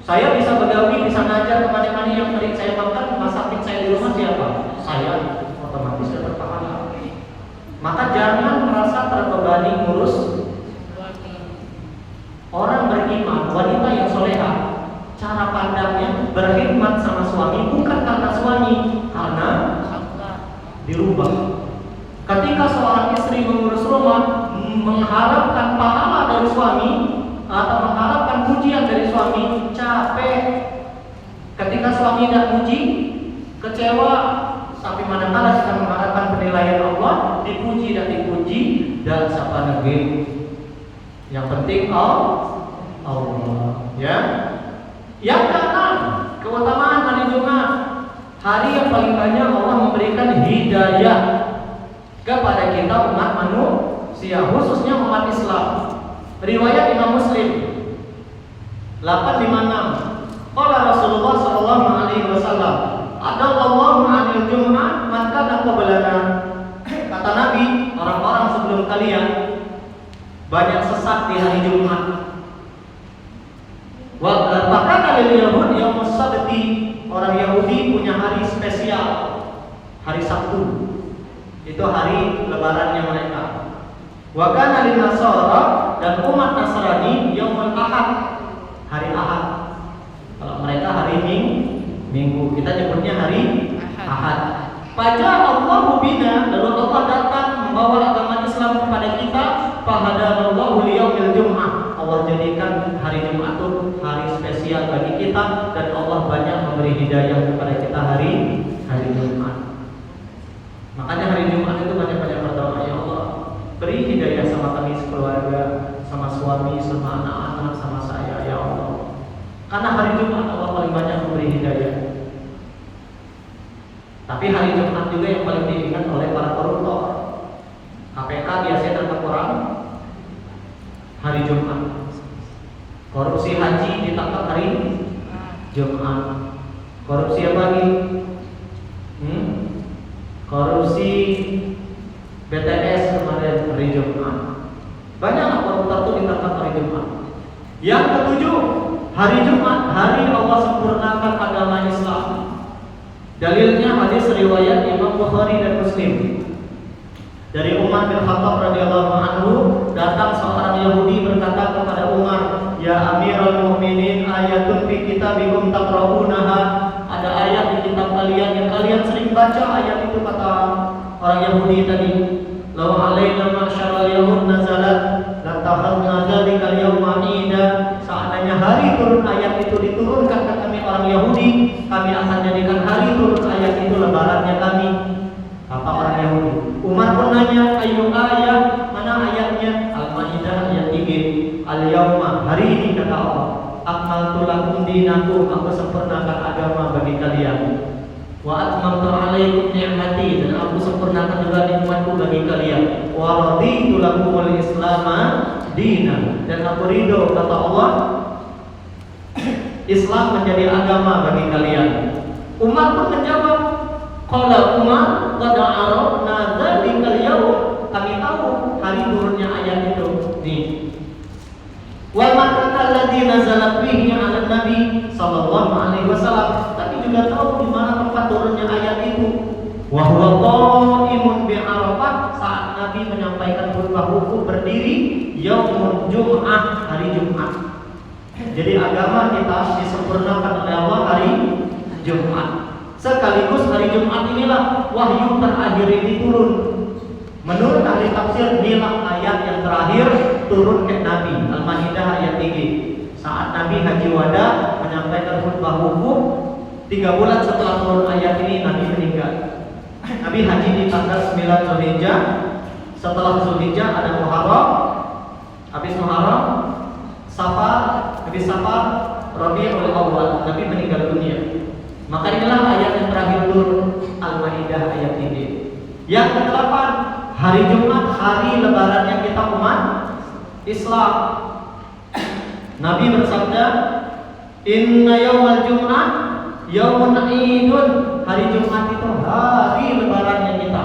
Saya bisa pegawai, bisa ngajar kemana-mana, yang beri saya makan, masakin saya di rumah siapa? Saya, otomatis dapat pahala. Maka jangan merasa terbebani ngurus orang beriman, wanita yang soleha. Cara pandangnya berkhidmat sama suami bukan karena suami, karena dirubah. Ketika seorang istri mengurus rumah, mengharapkan pahala dari suami atau mengharapkan pujian dari suami, capek. Ketika suami tidak puji, kecewa. Tapi manakala kita mengharapkan penilaian Allah, dipuji dan dipuji, dan siapa negeri. Yang penting Allah. Ya. Yang keenam, keutamaan hari Jumat. Hari yang paling banyak Allah memberikan hidayah kepada kita umat manusia, khususnya umat Islam. Riwayat Imam Muslim 856. Qala Rasulullah sallallahu alaihi wasallam, "Adallahu 'anil Jum'ah maka dan qablana." Kata Nabi, orang-orang sebelum kalian banyak sesat di hari Jumat. Bahkan dari Yahudi yang Sabti, orang Yahudi punya hari spesial. hari Sabtu. Itu hari lebarannya mereka. Wa kana lin-nasara, dan umat Nasrani yaumul Ahad, hari Ahad. Kalau mereka hari Minggu, kita nyebutnya hari Ahad. Faja'a Allahu bina, lalu Allah datang membawa agama Islam kepada kita. Fahadanallahu liyaumil Jum'ah, Allah jadikan hari Jumat itu hari spesial bagi kita, dan Allah banyak memberi hidayah kepada kita hari Jumat. Makanya hari Jumat itu banyak-banyak berdoa, ya Allah, beri hidayah sama kami sekeluarga, sama suami, sama anak-anak, sama saya, ya Allah. Karena hari Jumat Allah paling banyak memberi hidayah. Tapi hari Jumat juga yang paling diingat oleh para koruptor. KPK biasanya tangkap orang hari Jumat. Korupsi haji ditangkap hari Jumat. Korupsi apa lagi? Korupsi BTS kemarin hari Jumat. Banyak koruptor itu ditangkap hari Jumat. Yang ketujuh, hari Jumat, hari Allah sempurnakan agama Islam. Dalilnya hadis riwayat Imam Bukhari dan Muslim. Dari Umar bin Khattab radhiyallahu anhu, datang seorang Yahudi berkata kepada Umar, "Ya Amirul Mukminin, ayatun fi kitabikum taqra'unaha." Ada ayat di kitab kalian yang kalian sering baca, ayat itu, kata orang Yahudi tadi. "Law 'alaina ma'syaral yahud nazalat latakhadna dzalika al-yawma 'ida." Seandainya hari turun ayat itu diturunkan ke kami orang Yahudi, kami akan jadikan hari turun ayat itu lebarannya kami, kata orang Yahudi. Umar pun nanya, "Ayu ayat, mana ayatnya?" Al-Maidah ayat 3. "Al-yawma, hari ini," kata Allah, "akmaltu lakum dinakum, aku sempurnakan agama bagi kalian. Wa atmamtu 'alaikum ni'mati, dan aku sempurnakan juga nikmatku bagi kalian. Wa raditu lakumul islama dinan, dan aku ridho," kata Allah, "Islam menjadi agama bagi kalian." Umar pun menjawab, qala Umar, qad arafna dzalikal yaum, kami tahu hari turunnya ayat itu. Nih. Wa ma alladzi nazalat bihi 'ala nabi sallallahu alaihi wasallam, tapi juga tahu di mana tempat turunnya ayat itu. Wa huwa qaimun bi Arafah, saat Nabi menyampaikan khutbah wukuf berdiri yaumul Jum'ah, hari Jumat. Jadi agama kita disempurnakan oleh Allah hari Jumat. Sekaligus hari Jumat inilah wahyu terakhir ini turun. Menurut ahli tafsir, inilah ayat yang terakhir turun ke Nabi. Al-Maidah ayat 3. Saat Nabi haji wada menyampaikan khutbah wukuf, 3 bulan setelah turun ayat ini Nabi meninggal. Nabi haji di tanggal 9 Zulhijjah. Setelah Zulhijjah ada Muharram. Habis Muharram, Safar, habis Safar, Rabiul Awwal, Nabi meninggal dunia. Maka inilah ayat yang terakhir turun, Al-Maidah ayat 3. Yang ke-8, hari Jumat, hari lebarannya kita umat Islam. Nabi bersabda, "Inna yaumal Jum'ah yaumun idun." Hari Jumat itu hari lebarannya kita.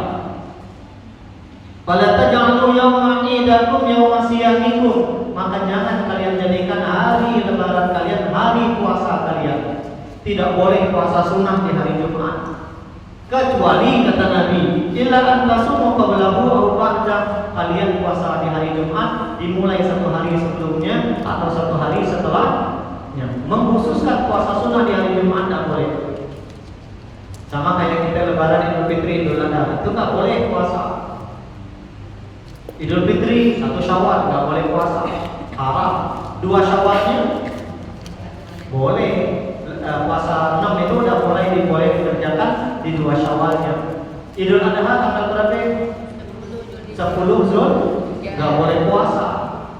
"Fala taj'alu yauma idakum yauma siyamikum." Maka jangan kalian jadikan hari lebaran kalian hari puasa kalian. Tidak boleh puasa sunnah di hari Jumat. Kecuali, kata Nabi, illa an tasumu qablahu aw ba'da, kalian puasa di hari Jumat dimulai 1 hari sebelumnya atau 1 hari setelahnya. Mengkhususkan puasa sunnah di hari Jumat tidak boleh. Sama kayak kita lebaran Idul Fitri, Idul Adha, itu nggak boleh puasa. Idul Fitri 1 Syawal nggak boleh puasa, haram. 2 Syawalnya boleh. Puasa 6 itu udah mulai diboleh dikerjakan di 2 Syawalnya. Idul Adha tanggal berapa? 10 Zul nggak boleh puasa.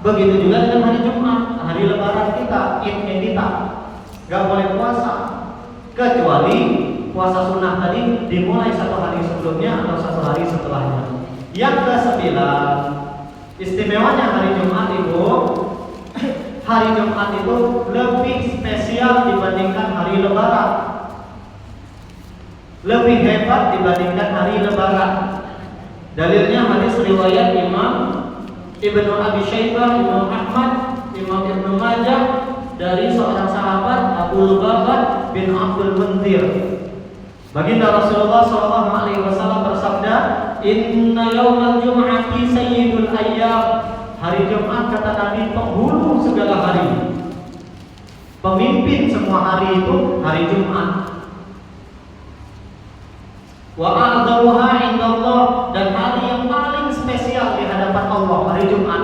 Begitu juga dengan hari Jumat, hari lebaran kita, Idnya kita, nggak boleh puasa. Kecuali puasa sunnah tadi dimulai 1 hari sebelumnya atau 1 hari setelahnya. Yang ke-9, istimewanya hari Jumat itu, hari Jumat itu lebih spesial dibandingkan hari lebaran. Lebih hebat dibandingkan hari lebaran. Dalilnya hadis riwayat Imam Ibnu Abi Syaibah, Imam Ahmad, Imam Ibnu Majah dari seorang sahabat Abu Lubabah bin Abdul Munzir. Baginda Rasulullah SAW bersabda, Inna yawmal jum'ati sayyidul ayyam. Hari Jumat kata Nabi penghulu segala hari. Pemimpin semua hari itu hari Jumat. Wa a'dhamuha indallah, dan hari yang paling spesial di hadapan Allah hari Jumat.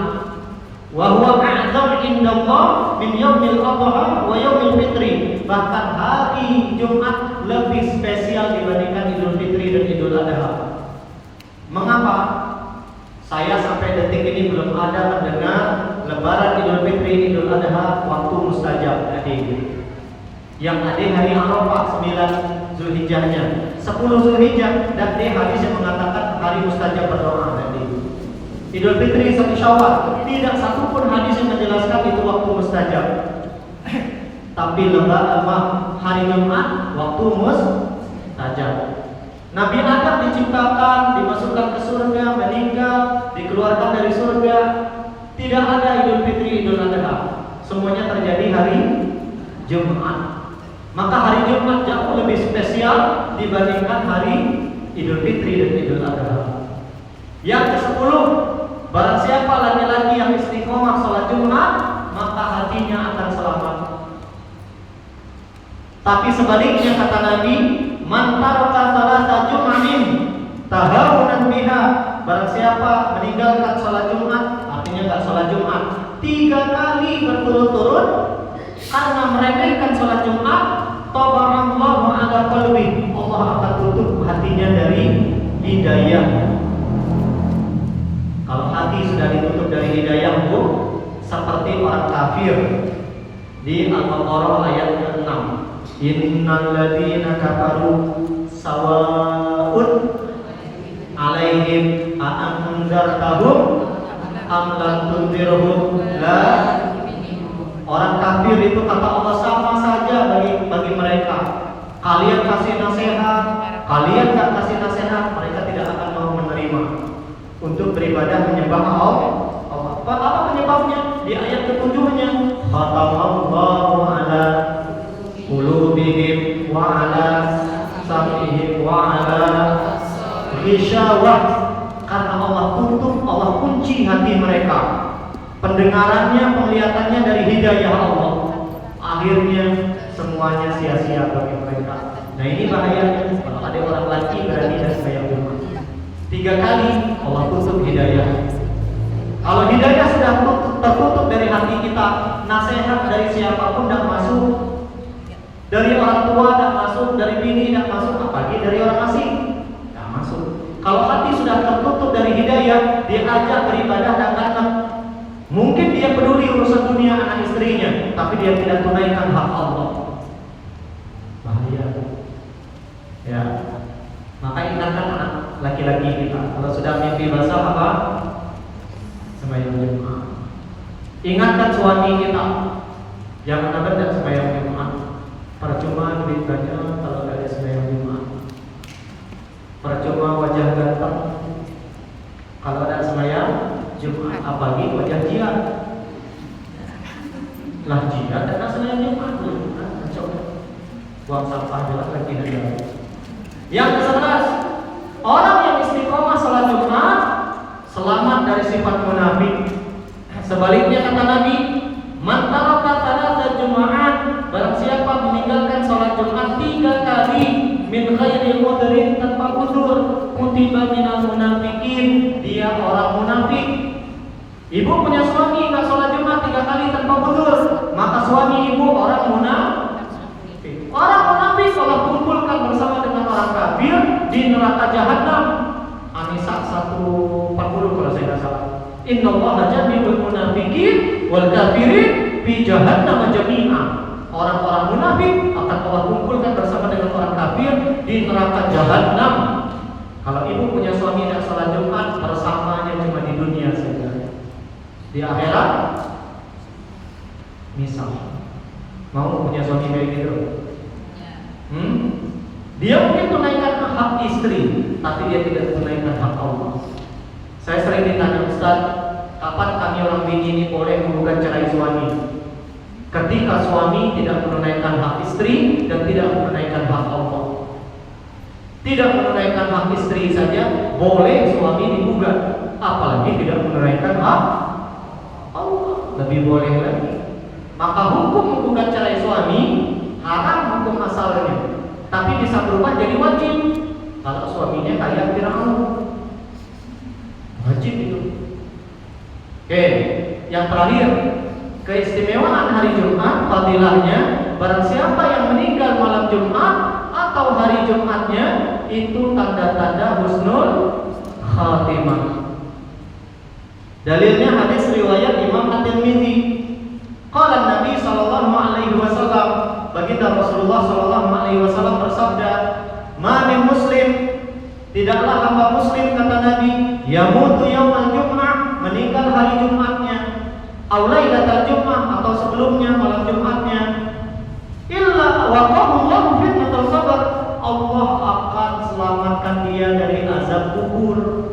Wa huwa a'dham indallah min yaumil adha wa yaumil fitri. Bahkan hari Jumat lebih spesial dibandingkan Idul Fitri dan Idul Adha. Mengapa? Saya sampai detik ini belum ada mendengar Lebaran Idul Fitri, Idul Adha waktu mustajab hadir. Yang ada hari Arafah 9 Zulhijjahnya, 10 Zulhijjah, dan dia hadis yang mengatakan hari mustajab berdoa tadi. Idul Fitri 1 Syawal, tidak satu pun hadis yang menjelaskan itu waktu mustajab. Tapi Lebaran hari Jumat waktu mustajab. Nabi Adam diciptakan, dimasukkan ke surga, meninggal, dikeluarkan dari surga. Tidak ada Idul Fitri, Idul Adha. Semuanya terjadi hari Jumat. Maka hari Jumat jauh lebih spesial dibandingkan hari Idul Fitri dan Idul Adha. Yang ke-10, barang siapa laki-laki yang istiqomah sholat Jumat, maka hatinya akan selamat. Tapi sebaliknya kata Nabi, man taraka salata jum'atin tahawunan biha. Barang siapa meninggalkan sholat Jumat, artinya enggak sholat Jumat 3 kali berturut-turut karena meremehkan sholat Jumat, tabarallahu ala qalbi, Allah akan tutup hatinya dari hidayah. Kalau hati sudah ditutup dari hidayah, Bu, seperti orang kafir di Al-Baqarah ayat ke-6. Innal ladzina kafaru sawa'un 'alaihim a anzartahum am lam tunzirhum la. Orang kafir itu kata Allah sama saja bagi mereka. Kalian kasih nasihat, kalian enggak kasih nasihat, mereka tidak akan mau menerima untuk beribadah menyembah Allah. Apa penyebabnya? Di ayat ke-7-nya, khatamallahu ala qulubihim wa ala sam'ihim wa ala ghishawah. Karena Allah tutup, Allah kunci hati mereka, pendengarannya, penglihatannya dari hidayah Allah. Akhirnya semuanya sia-sia bagi mereka. Nah ini bahayanya kalau ada orang laki berani dan sembahyang Jumat 3 kali, Allah tutup hidayah. Kalau hidayah sudah tertutup dari hati kita, nasihat dari siapapun tidak masuk. Dari orang tua tidak masuk, dari bini tidak masuk, apalagi dari orang asing tidak masuk. Kalau hati sudah tertutup dari hidayah, dia ajak beribadah dan datang. Mungkin dia peduli urusan dunia anak istrinya, tapi dia tidak tunaikan hak Allah. Bahaya. Ya. Maka ingatkan anak laki-laki kita, kalau sudah mimpi basah apa? Sembahyang Jumat. Ingatkan suami kita, jangan ada sembahyang Jumat. Percuma duit banyak kalau tidak ada sembahyang Jumat. Percuma wajah ganteng kalau ada sembahyang Jumat, apalagi wajah jihad. Lah jihad dan sembahyang Jumat, coba buang sampah jelas lagi negara. Yang ke-11, orang yang istiqomah salat Jumat selamat dari sifat munafik. Sebaliknya kata Nabi, man taraka salata Jumat, barang siapa meninggalkan salat Jumat 3 kali min ghairi udhrin, tanpa udzur, kutiba minal munafiqin, dia orang munafik. Ibu punya suami enggak salat Jumat 3 kali tanpa udzur, maka suami ibu orang munafik. Orang munafik Allah kumpulkan bersama dengan orang kafir di neraka jahanam. An-Nisa 140 kalau saya tidak salah. Innallaha jami'ul munafiqin wal kafirin fi jahannam jami'an. Orang-orang munafik akan Allah kumpulkan bersama dengan orang kafir di neraka jahanam. Kalau ibu punya suami yang salat Jumat, bersamanya cuma di dunia saja. Di akhirat misal mau punya suami kayak gitu. Dia mungkin tunaikan hak istri, tapi dia tidak tunaikan hak Allah. Saya sering ditanya, Ustaz, kapan kami orang bini ini boleh menggugat cerai suami? Ketika suami tidak menunaikan hak istri dan tidak menunaikan hak Allah. Tidak menunaikan hak istri saja boleh suami digugat, apalagi tidak menunaikan hak Allah, lebih boleh lagi. Maka hukum menggugat cerai suami haram hukum asalnya, tapi bisa berubah jadi wajib kalau suaminya kayak Firaun. Wajib itu. Oke, yang terakhir, keistimewaan hari Jumat, fadilahnya, barang siapa yang meninggal malam Jumat atau hari Jumatnya, itu tanda-tanda husnul khatimah. Dalilnya hadis riwayat Imam At-Tirmidzi. Qala Nabi sallallahu alaihi wasallam, baginda Rasulullah sallallahu alaihi wasallam bersabda, "Ma min muslim, tidaklah hamba muslim," kata Nabi, "yamutu yaumal jum'ah, meninggal hari Jumatnya, aw lailatal jum'ah, atau sebelumnya malam Jumatnya, illa waqahullahu fitnatal qabr, Allah akan selamatkan dia dari azab kubur."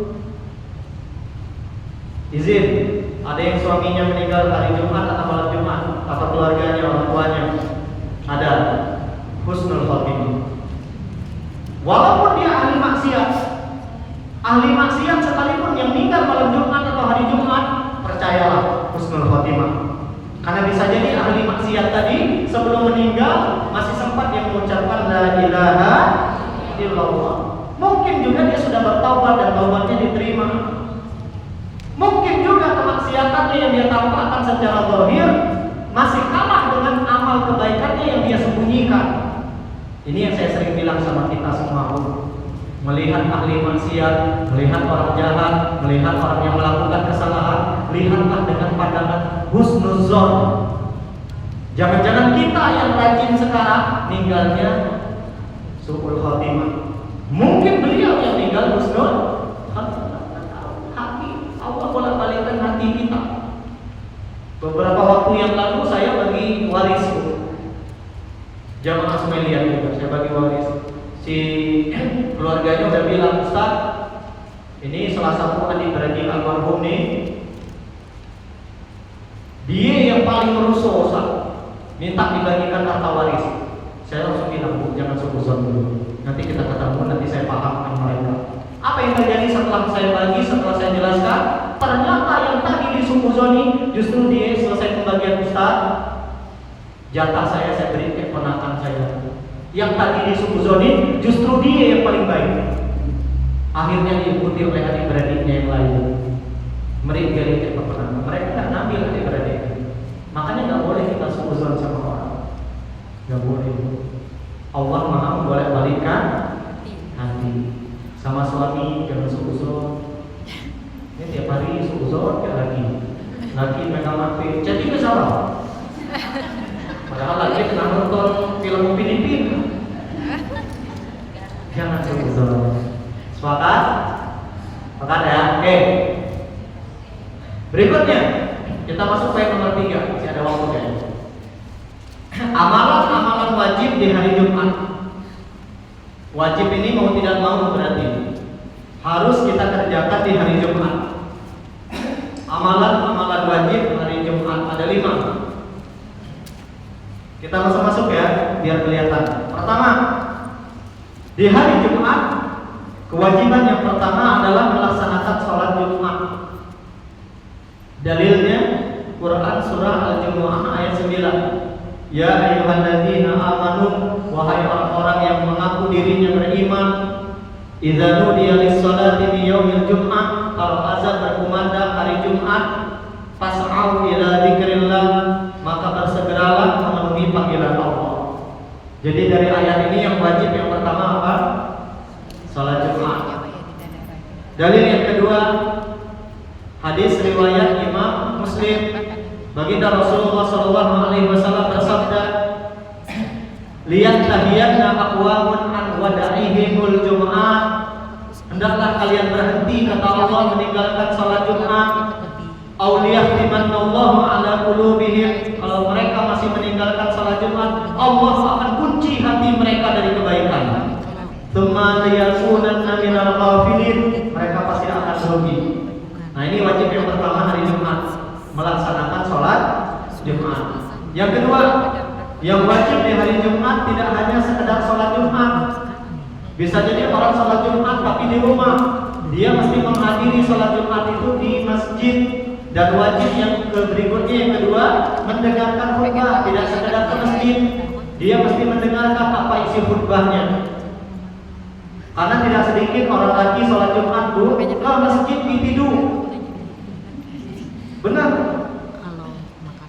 Izin, ada yang suaminya meninggal hari Jumat atau malam Jumat, atau keluarganya, orang tuanya, ada husnul khatimah. Walaupun dia ahli maksiat sekalipun yang meninggal malam Jumat atau hari Jumat, percayalah husnul khatimah. Karena bisa jadi ahli maksiat tadi sebelum meninggal masih sempat yang mengucapkan la ilaha illallah. Mungkin juga dia sudah bertaubat dan taubatnya diterima. Mungkin juga kemaksiatannya yang dia tampakkan secara zahir masih kalah dengan amal kebaikannya yang dia sembunyikan. Ini yang saya sering bilang sama kita semua, melihat ahli maksiat, melihat orang jahat, melihat orang yang melakukan kesalahan, lihatlah dengan pandangan husnuzon. Jangan-jangan kita yang rajin sekarang meninggalnya su'ul khatimah. Mungkin beliau yang meninggal husnul khatimah. Allah bolak-balikkan hati kita. Beberapa waktu yang lalu saya bagi waris jamaah Sumelia juga, saya bagi waris. Si keluarganya udah bilang, "Ustaz, ini salah satu adik-beradik almarhum nih, dia yang paling merusuh, Ustaz, minta dibagikan harta waris." Saya langsung bilang, "Bu, jangan suzon dulu. Nanti kita ketemu, nanti saya pahamkan mereka." Apa yang terjadi setelah saya bagi, setelah saya jelaskan? Ternyata yang tadi disuzoni justru dia selesai pembagian, "Ustaz, jatah saya beri ke ponakan saya." Yang tadi disuzoni justru dia yang paling baik. Akhirnya diikuti oleh adik-beradiknya yang lain. Mereka ke keponakan. Mereka nggak ngambil adik-beradik. Makanya nggak boleh kita suzon sama orang. Nggak boleh. Allah Maha membolak-balikkan hati. Sama suami jangan suzon. Ini tiap hari suzon ke lagi megang HP, jadi nggak salah. Padahal lagi tengah nonton film Filipina. Jangan suzon. Sepakat? Sepakat ya? Oke. Berikutnya kita masuk poin nomor 3. Masih ada waktu ya. Amalan-amalan wajib di hari Jumat. Wajib ini mau tidak mau berarti harus kita kerjakan di hari Jumat. Amalan-amalan wajib hari Jumat ada 5. Kita masuk ya, biar kelihatan. Pertama, di hari Jumat kewajiban yang pertama adalah melaksanakan sholat Jumat. Dalilnya Quran surah Al-Jumu'ah ayat 9. Ya ayyuhalladzina amanu, wahai orang-orang yang mengaku dirinya beriman, idza nudiya lis-sholati fi yaumil jum'ah, kalau azan berkumandang hari Jumat, fas'au ila dzikrillah, maka bersegeralah memenuhi panggilan Allah. Jadi dari ayat ini yang wajib yang pertama apa? Salat Jumat. Dalil yang kedua, hadis riwayat Imam Muslim, baginda Rasulullah sallallahu alaihi wasallam bersabda, "Lihat tahiyatna aqwamun an wada'ihimul jum'ah." Hendaklah kalian berhenti, kata Allah, meninggalkan salat Jumat. Auliyah limanallahu ala qulubihim, kalau mereka masih meninggalkan salat Jumat, Allah akan kunci hati mereka dari kebaikan. Tsumma liyakunanna minal ghafilin, mereka pasti akan rugi. Nah, ini wajib yang pertama hari Jumat, melaksanakan sholat Jumat. Yang kedua, yang wajib di hari Jumat tidak hanya sekedar sholat Jumat, Bisa jadi orang sholat Jumat tapi di rumah, dia mesti menghadiri sholat Jumat itu di masjid. Dan wajib yang berikutnya yang kedua, mendengarkan khutbah, tidak sekedar ke masjid. Dia mesti mendengarkan apa isi khutbahnya. Karena tidak sedikit orang lagi sholat Jumat Bu ke masjid tidur. Benar.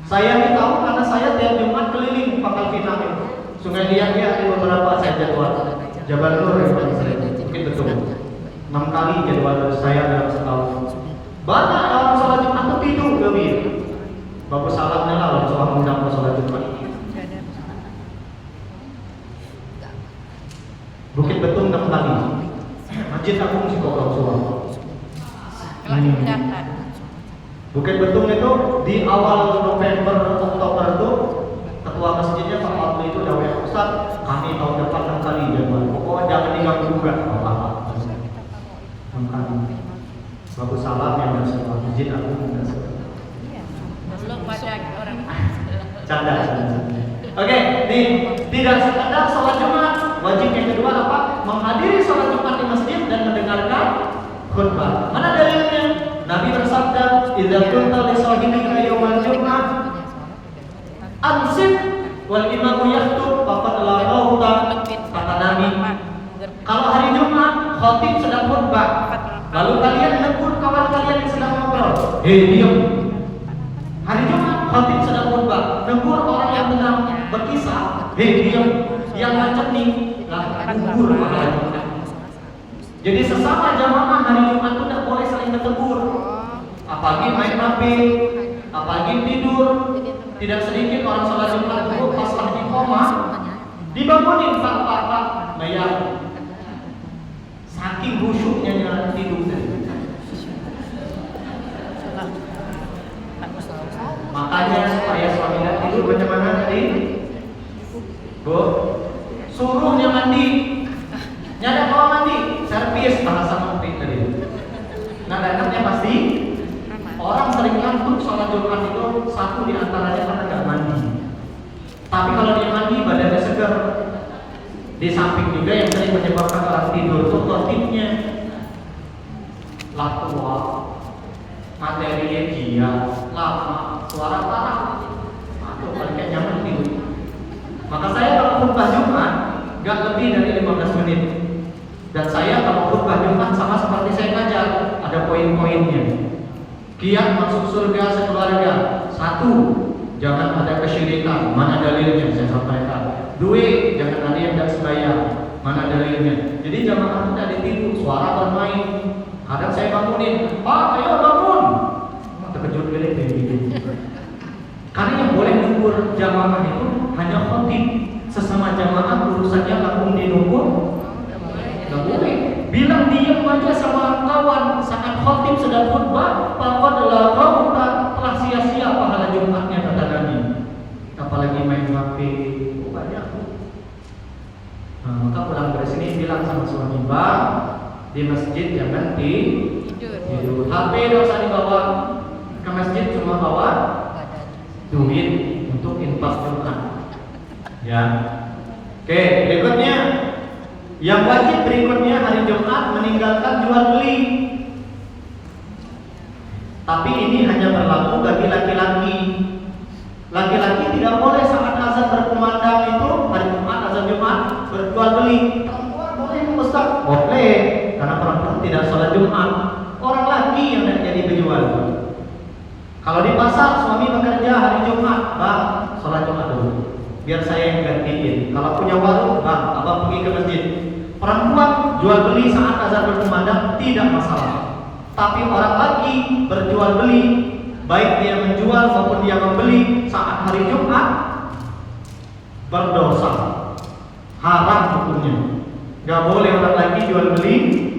Saya ini tahu karena saya tiap Jumat keliling Pangkal Pinang itu. Sungai Liat ya, ada beberapa saya jadwal. Jabal Nur yang paling sering, mungkin betul. 6 kali jadwal saya dalam setahun. Banyak orang sholat Jumat itu tidur lebih. Bagus salamnya lah kalau soal undang sholat Jumat. Bukit Betung 6 kali. Masjid Agung Cikokong Suwang. Bukit Betung itu di awal November Oktober itu ketua masjidnya Pak Abdul itu dawe Ustaz, kami tahun depan 6 kali jadwal. Pokoknya jangan diganggu juga. Apa-apa. 6 kali. Bagus salam yang bersama Masjid Agung dan belum pada orang canda. Oke, nih tidak sekedar sholat Jumat, wajib yang kedua apa? Menghadiri sholat Jumat di masjid dan mendengarkan khutbah. Mana dalilnya? Nabi bersabda, "Idza kunta li shahidika yaumal jum'ah, ansib wal imamu yakhutub faqad la rauta." Kata Nabi, kalau hari Jumat khatib sedang khutbah, lalu kalian negur kawan kalian yang sedang ngobrol, "Hei diam." Hari Jumat khatib sedang khutbah, negur orang yang sedang berkisah, "Hei diam." Yang macam nih, negur pahalanya. Jadi sesama jamaah hari Jumat itu tidak boleh saling menegur. Apalagi main HP, apalagi tidur. Tidak sedikit orang sholat Jumat itu pas lagi koma dibangunin pak bayar. Saking khusyuknya dia tidur. Makanya supaya suami dan tidur bagaimana tadi? Bu, suruh dia mandi. Nyadar kalau mandi, servis bahasa mempik tadi. Nah, enaknya pasti orang sering ngantuk sholat Jumat itu satu di antaranya karena nggak mandi. Tapi kalau dia mandi badannya segar. Di samping juga yang sering menyebabkan orang tidur itu khotibnya. Latua, materinya dia, lama, suara parah. Aduh, paling nyaman tidur. Maka saya kalau khutbah Jumat nggak lebih dari 15 menit. Dan saya kalau khutbah Jumat sama seperti saya ngajar, ada poin-poinnya. Kiat masuk surga sekeluarga. 1, jangan ada kesyirikan. Mana dalilnya? Saya sampaikan. 2, jangan ada yang tidak sembahyang. Mana dalilnya? Jadi jamaah tidak ditipu, suara bermain. Kadang saya bangunin, "Pak, ayo bangun." Terkejut gede gitu. Karena yang boleh negur jamaah itu hanya khotib. Sesama jamaah urusannya langsung dinunggu. Nggak boleh. Bilang diam aja sama kawan saat khotib sedang khutbah, faqad la rauta, telah sia-sia pahala Jumatnya kata Nabi. Apalagi main HP, banyak. Nah, maka pulang dari sini bilang sama suami, "Bang, di masjid jangan tidur. HP tidak usah dibawa ke masjid, cuma bawa duit untuk infak Jumat." Ya. Oke, berikutnya. Yang wajib berikutnya hari Jumat meninggalkan jual beli. Tapi ini hanya berlaku bagi laki-laki. Laki-laki tidak boleh saat azan berkumandang itu hari Jumat, azan Jumat berjual beli. Perempuan boleh Ustaz? Boleh, karena perempuan tidak sholat Jumat. Orang laki yang jadi penjual. Kalau di pasar suami bekerja hari Jumat, "Bang, sholat Jumat dulu. Biar saya yang gantiin. Kalau punya warung, Bang, abang pergi ke masjid." Perempuan jual beli saat azan berkumandang tidak masalah. Tapi orang laki berjual beli, baik dia menjual maupun dia membeli saat hari Jumat, berdosa, haram hukumnya. Gak boleh orang laki jual beli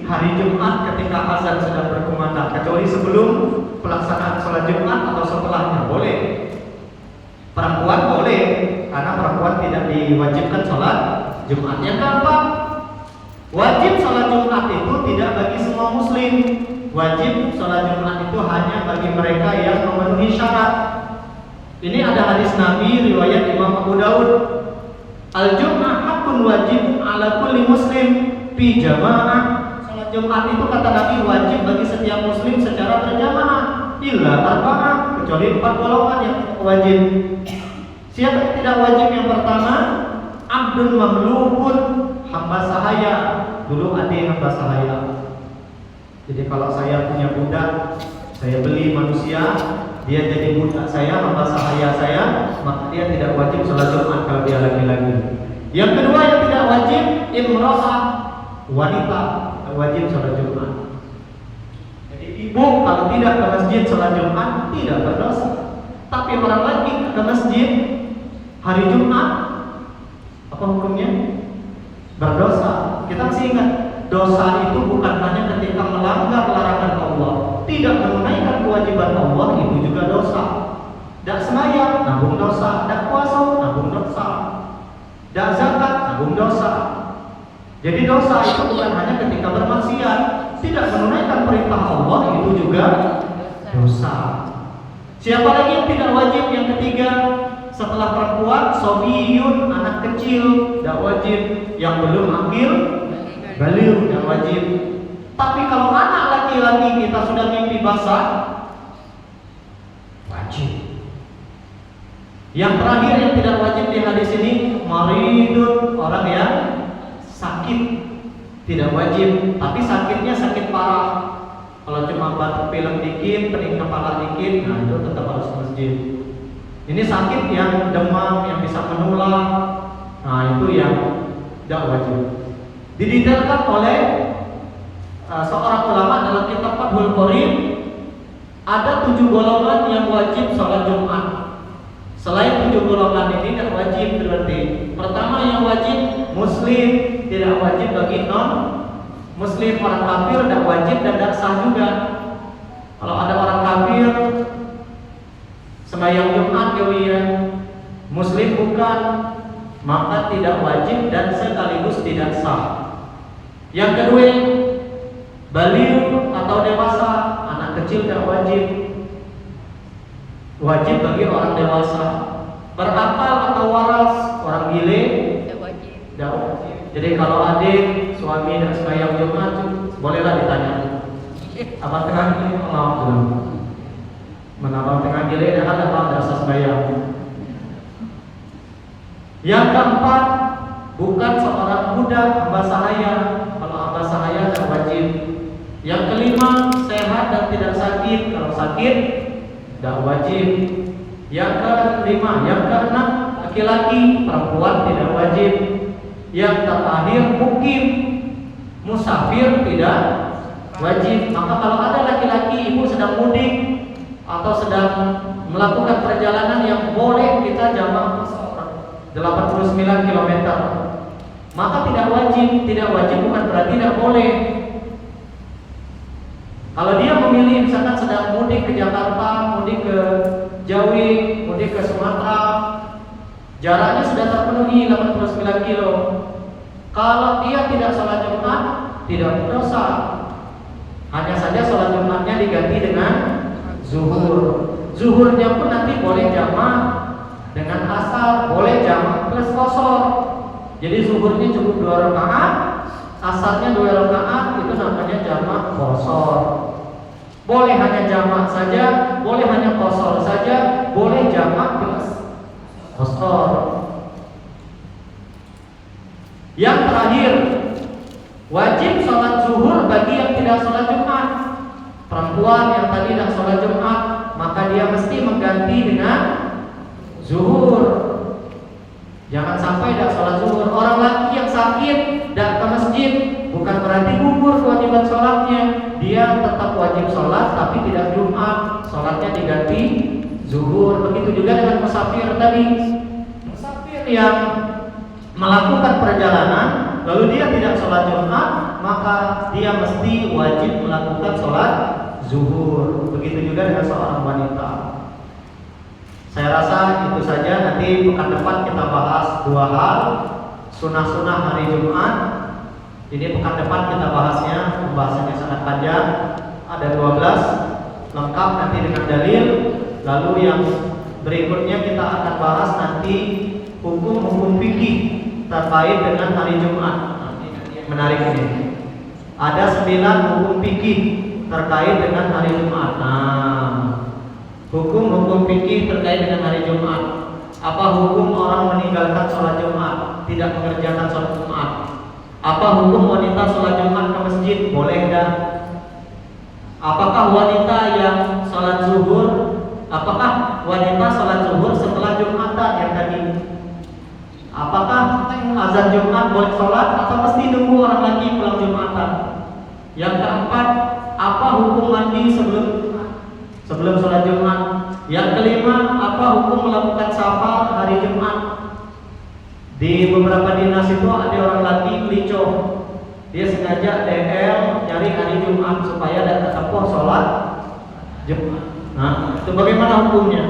hari Jumat ketika azan sedang berkumandang, kecuali sebelum pelaksanaan sholat Jumat atau setelahnya boleh. Perempuan boleh, karena perempuan tidak diwajibkan sholat Jumat. Yang keempat, wajib sholat Jumat itu tidak bagi semua muslim. Wajib sholat Jumat itu hanya bagi mereka yang memenuhi syarat. Ini ada hadis Nabi riwayat Imam Abu Daud. Al-Jum'ah hakun wajib ala kulli muslim fi jamaah. Salat Jumat itu kata Nabi wajib bagi setiap muslim secara berjamaah, illa arba'ah, kecuali 4 golongan yang wajib. Siapa yang tidak wajib? Yang pertama, abdun mamlukun, hamba sahaya. Dulu ada hamba sahaya. Jadi kalau saya punya budak, saya beli manusia, dia jadi budak saya, hamba sahaya saya, maka dia tidak wajib sholat Jumat kalau dia laki-laki. Yang kedua yang tidak wajib, imra'ah, wanita, wajib sholat Jumat. Jadi ibu kalau tidak ke masjid sholat Jumat tidak berdosa. Tapi orang lagi ke masjid hari Jumat, apa hukumnya? Berdosa. Kita mesti ingat, dosa itu bukan hanya ketika melanggar larangan Allah, tidak menunaikan kewajiban Allah itu juga dosa. Dak sembahyang nanggung dosa, dak puasa nanggung dosa, dak zakat nanggung dosa. Jadi dosa itu bukan hanya ketika bermaksiat, tidak menunaikan perintah Allah itu juga dosa. Siapa lagi yang tidak wajib? Yang ketiga, setelah perempuan, sobiyun, anak kecil, tidak wajib. Yang belum akil, baligh, tidak wajib. Tapi kalau anak laki-laki kita sudah mimpi basah, wajib. Yang terakhir yang tidak wajib di hadis ini, maridun, orang yang sakit, tidak wajib. Tapi sakitnya sakit parah. Kalau cuma batuk pilek dikit, pening kepala dikit, nah itu tetap harus ke masjid. Ini sakit yang demam, yang bisa menular, nah itu yang tidak wajib. Didetailkan oleh seorang ulama dalam kitab Fathul Qorib, ada 7 golongan yang wajib sholat Jumat. Selain 7 golongan ini tidak wajib berarti. Pertama yang wajib muslim, tidak wajib bagi non muslim. Orang kafir tidak wajib dan tidak sah juga. Kalau ada orang kafir sembahyang Jumat kewian, muslim bukan, maka tidak wajib dan sekaligus tidak sah. Yang kedua, baligh atau dewasa, anak kecil tidak wajib. Wajib bagi orang dewasa. Berakal atau waras, orang gile tidak wajib. Jadi kalau adik suami dan sembahyang Jumat, bolehlah ditanya, apa tengah ini belum? Menabang tengah gile dan ada apa dasar sembahyang. Yang keempat, bukan seorang budak, hamba sahaya. Kalau hamba sahaya tidak wajib. Yang kelima, sehat dan tidak sakit. Kalau sakit tidak wajib. Yang kelima, yang keenam, laki-laki, perempuan tidak wajib. Yang terakhir, mukim, musafir tidak wajib. Maka kalau ada laki-laki, ibu sedang mudik atau sedang melakukan perjalanan yang boleh kita jamak 89 km, maka tidak wajib. Tidak wajib bukan berarti tidak boleh. Kalau dia memilih misalkan sedang mudik ke Jakarta, mudik ke Jawi, mudik ke Sumatera, jaraknya sudah terpenuhi 89 kilo. Kalau dia tidak sholat Jumat, tidak berdosa. Hanya saja sholat Jumatnya diganti dengan zuhur. Zuhurnya pun nanti boleh jamak dengan asar, boleh jamak plus qashar. Jadi zuhurnya cukup 2 rakaat, asarnya 2 rakaat, itu namanya jamak qashar. Boleh hanya jamak saja, boleh hanya qashar saja, boleh jamak plus qashar. Yang terakhir, wajib sholat zuhur bagi yang tidak sholat Jumat. Perempuan yang tadi tidak sholat Jumat, maka dia mesti mengganti dengan zuhur. Jangan sampai tidak sholat zuhur. Orang laki yang sakit tidak ke masjid, bukan berarti gugur kewajiban sholatnya. Dia tetap wajib sholat, tapi tidak Jumat. Sholatnya diganti zuhur. Begitu juga dengan musafir tadi. Musafir yang melakukan perjalanan, lalu dia tidak sholat Jumat, maka dia mesti wajib melakukan sholat zuhur. Begitu juga dengan seorang wanita. Saya rasa itu saja. Nanti pekan depan kita bahas 2 hal, sunnah-sunnah hari Jumat. Ini pekan depan kita bahasnya, pembahasannya sangat panjang. Ada 12 lengkap nanti dengan dalil. Lalu yang berikutnya kita akan bahas nanti hukum-hukum fikih terkait dengan hari Jumat. Menarik ini. Ada 9 hukum fikih terkait dengan hari Jumat. Nah, hukum fikih terkait dengan hari Jumat. Apa hukum orang meninggalkan sholat Jumat, tidak mengerjakan sholat Jumat? Apa hukum wanita sholat Jumat ke masjid? Boleh dah. Apakah wanita yang sholat zuhur? Apakah wanita sholat zuhur setelah Jumatan yang tadi? Apakah azan Jumat boleh sholat atau mesti nunggu orang lagi pulang Jumatan? Yang keempat, apa hukum mandi sebelum sholat Jumat? Yang kelima, apa hukum melakukan safar hari Jumat? Di beberapa dinas itu ada orang lagi licoh, dia sengaja DL nyari hari Jumat supaya dapat tempuh sholat Jumat. Nah, itu bagaimana hukumnya?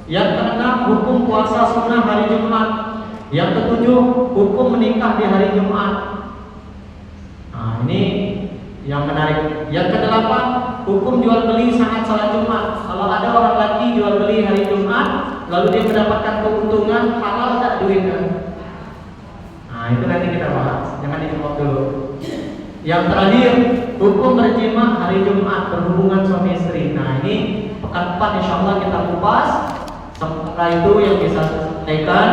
Yang keenam, hukum puasa sunnah hari Jumat. Yang ketujuh, hukum menikah di hari Jumat. Nah, ini yang menarik. Yang kedelapan, hukum jual beli saat sholat Jumat. Kalau ada orang lagi jual beli hari Jumat, lalu dia mendapatkan keuntungan, halal tak duitnya? Nah, itu nanti kita bahas. Jangan dijawab dulu. Yang terakhir, hukum berjima hari Jumat, berhubungan suami istri. Nah, ini pekan depan insya Allah kita kupas. Sementara itu yang bisa saya sampaikan,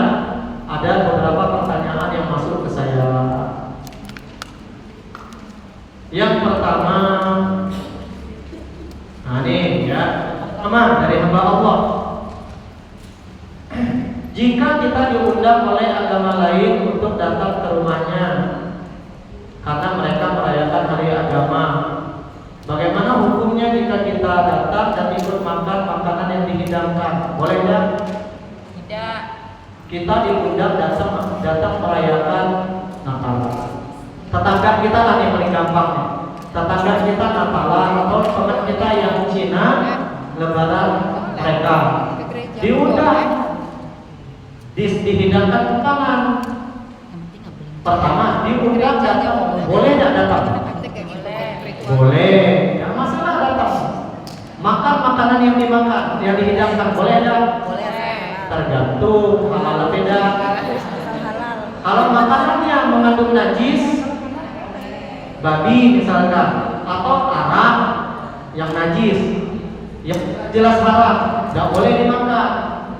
ada beberapa pertanyaan yang masuk ke saya. Yang pertama, nah ini ya, pertama dari hamba Allah. Jika kita diundang oleh agama lain untuk datang ke rumahnya karena mereka merayakan hari agama, bagaimana hukumnya jika kita datang dan ikut makan makanan yang dihidangkan? Boleh tidak? Tidak. Kita diundang datang merayakan Natal. Tetangga kita lah yang paling gampang. Tetangga kita Natalan atau teman kita yang Cina Lebaran mereka diundang, dihidangkan makanan. Pertama diundang datang, boleh tidak datang? Boleh, tidak masalah datang. Makan makanan yang dimakan, yang dihidangkan, boleh tidak? Boleh. Tergantung halal beda. Kalau makanannya mengandung najis, babi misalkan, atau arak yang najis, yang jelas haram, tidak boleh dimakan.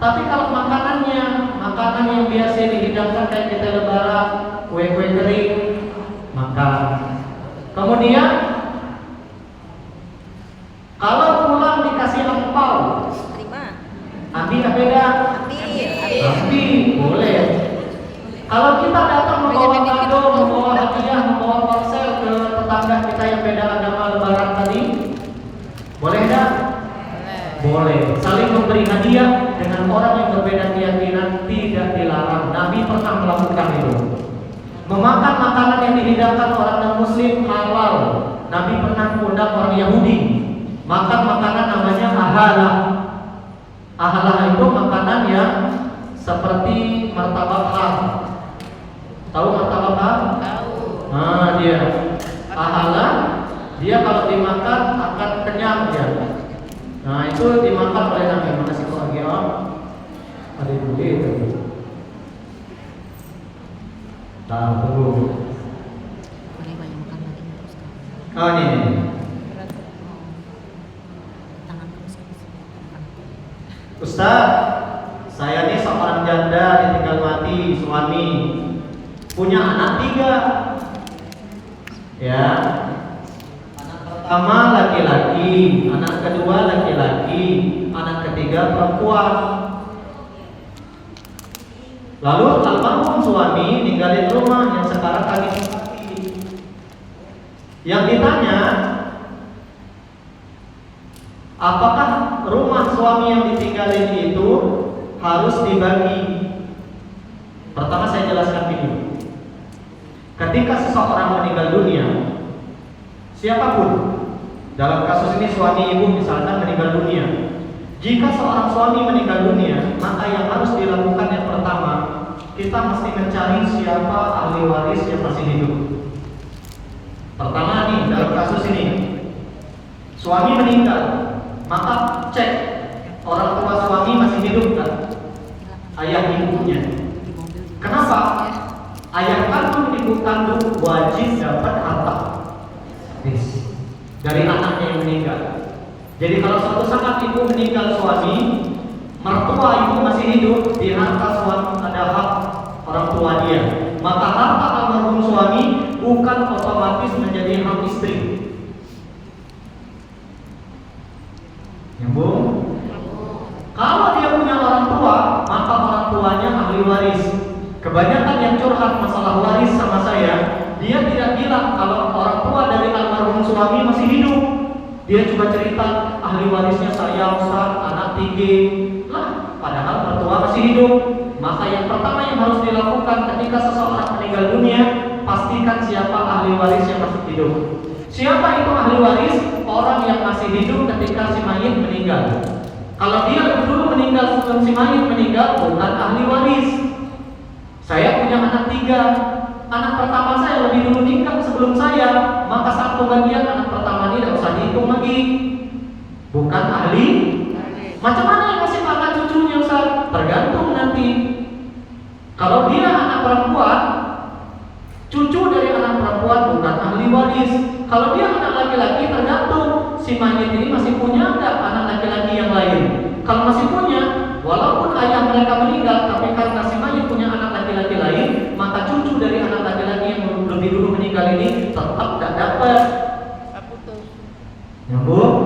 Tapi kalau makanannya makanan yang biasa dihidangkan kayak kita lebaran, kue-kue kering, makan. Kemudian kalau pulang dikasih angpau, Abi beda. Abi boleh. Kalau kita datang membawa kado, membawa hadiah, membawa ponsel ke tetangga kita yang beda agama lebaran tadi, boleh tidak? Boleh. Saling memberi hadiah dengan orang yang berbeda keyakinan tidak dilarang. Nabi pernah melakukan itu. Memakan makanan yang dihidangkan orang non-Muslim halal. Nabi pernah mengundang orang Yahudi makan makanan namanya ahalah. Ahalah itu makanan yang seperti martabak ham. Tahu martabak ham? Tahu. Nah, dia ahalah, dia kalau dimakan akan kenyang dia. Nah, itu dimakan oleh Nabi. Makasih kok lagi om. Ada budi tadi. Tunggu. Oh ini. Ustaz, saya ini seorang janda ditinggal mati suami, punya anak 3. Ya. Anak pertama laki-laki, anak kedua laki-laki, anak ketiga perempuan. Lalu almarhum suami ninggalin rumah yang sekarang kami tempati. Yang ditanya, apakah rumah suami yang ditinggalin itu harus dibagi? Pertama saya jelaskan dulu. Ketika seseorang meninggal dunia, siapapun, dalam kasus ini suami ibu misalkan meninggal dunia, jika seorang suami meninggal dunia, maka yang harus dilakukan yang pertama, kita mesti mencari siapa ahli waris yang masih hidup. Pertama nih, dalam kasus ini, suami meninggal, maka cek orang tua suami masih hidup kan? Ayah ibunya. Kenapa? dari anaknya yang meninggal. Jadi kalau suatu saat ibu meninggal suami, mertua ibu masih hidup, di harta suami ada hak orang tua dia. Maka harta almarhum suami bukan otomatis menjadi hak istri. Nyambung? Kalau dia punya orang tua, maka orang tuanya ahli waris. Kebanyakan yang curhat masalah waris sama saya, dia tidak bilang kalau orang tua dari almarhum suami masih hidup. Dia cuma cerita ahli warisnya saya, Ustaz, anak 3 lah, padahal mertua masih hidup. Maka yang pertama yang harus dilakukan ketika seseorang meninggal dunia, pastikan siapa ahli waris yang masih hidup. Siapa itu ahli waris? Orang yang masih hidup ketika si mayit meninggal. Kalau dia lebih dulu meninggal sebelum si mayit meninggal, bukan ahli waris. Saya punya anak 3. Anak pertama saya lebih dulu meninggal sebelum saya, maka satu bagian anak pertama ini tidak usah dihitung lagi. Bukan ahli. Macam mana yang masih anak cucunya, Ustaz? Tergantung nanti. Kalau dia anak perempuan, cucu dari anak perempuan bukan ahli waris. Kalau dia anak laki-laki, tergantung si mayit ini masih punya enggak anak laki-laki yang lain. Kalau masih punya, walaupun ayah mereka meninggal, tapi karena si mayit punya anak laki-laki lain, maka cucu dari anak laki-laki yang lebih dulu meninggal ini tetap tidak dapat. Nyambung?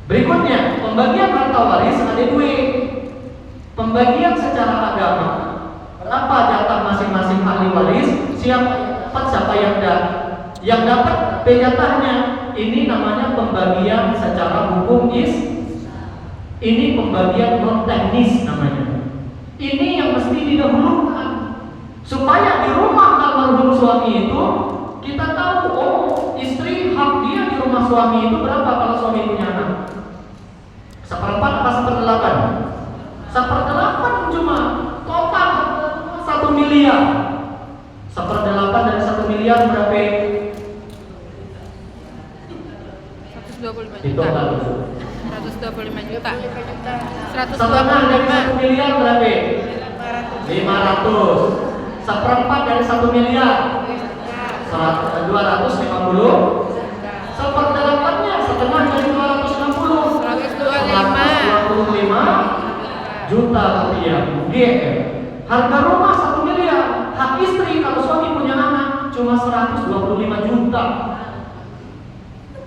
Berikutnya, pembagian harta waris ada 2. Pembagian secara agama. Berapa jatah masing-masing ahli waris? Siapa yang dapat jatahnya? Ini namanya pembagian secara hukum ini pembagian non teknis namanya. Ini yang mesti didahulukan supaya di rumah almarhum suami itu kita tahu, oh istri hak dia di rumah suami itu berapa kalau suami punya anak? 1/4 apa 1/8? 1/8 cuma total 1 miliar. 1/8 dari 1 miliar berapa? 125 Itu juta. kan 125 juta. 1/4 dari 1 miliar berapa? 500. 1/4 dari 1 miliar 250. 1/8-nya setengah dari 260. 125 juta rupiah. GR. Harga rumah 1 miliar. Hak istri kalau suami punya anak cuma 125 juta.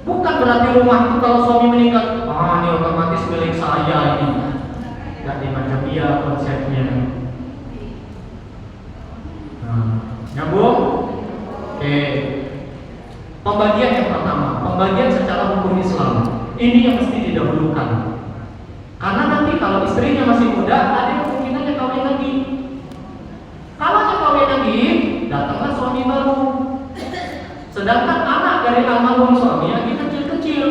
Bukan berarti rumah itu kalau suami meninggal, ini otomatis milik saya ini. Jadi macam dia konsepnya. Nyambung? Oke. Pembagian yang pertama, pembagian secara hukum Islam. Ini yang mesti didahulukan. Karena nanti kalau istrinya masih muda, ada kemungkinannya kawin lagi. Kalau dia kawin lagi, datanglah suami baru. Sedangkan anak dari almarhum suami lagi kecil-kecil,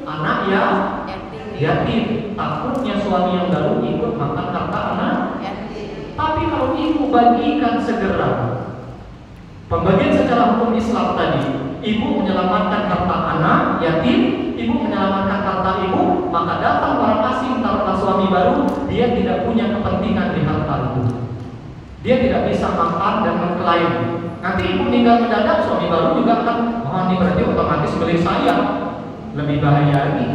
anak ya yatim. Takutnya suami yang baru ikut makan harta anak. Tapi kalau ibu bagikan segera, pembagian secara hukum Islam tadi, ibu menyelamatkan harta anak yatim, ibu menyelamatkan harta ibu, maka datang orang asing tanpa suami baru, dia tidak punya kepentingan di harta itu. Dia tidak bisa makan dan mengklaim. Nanti ibu meninggal mendadak, suami baru juga akan, ini berarti otomatis milik saya. Lebih bahaya lagi.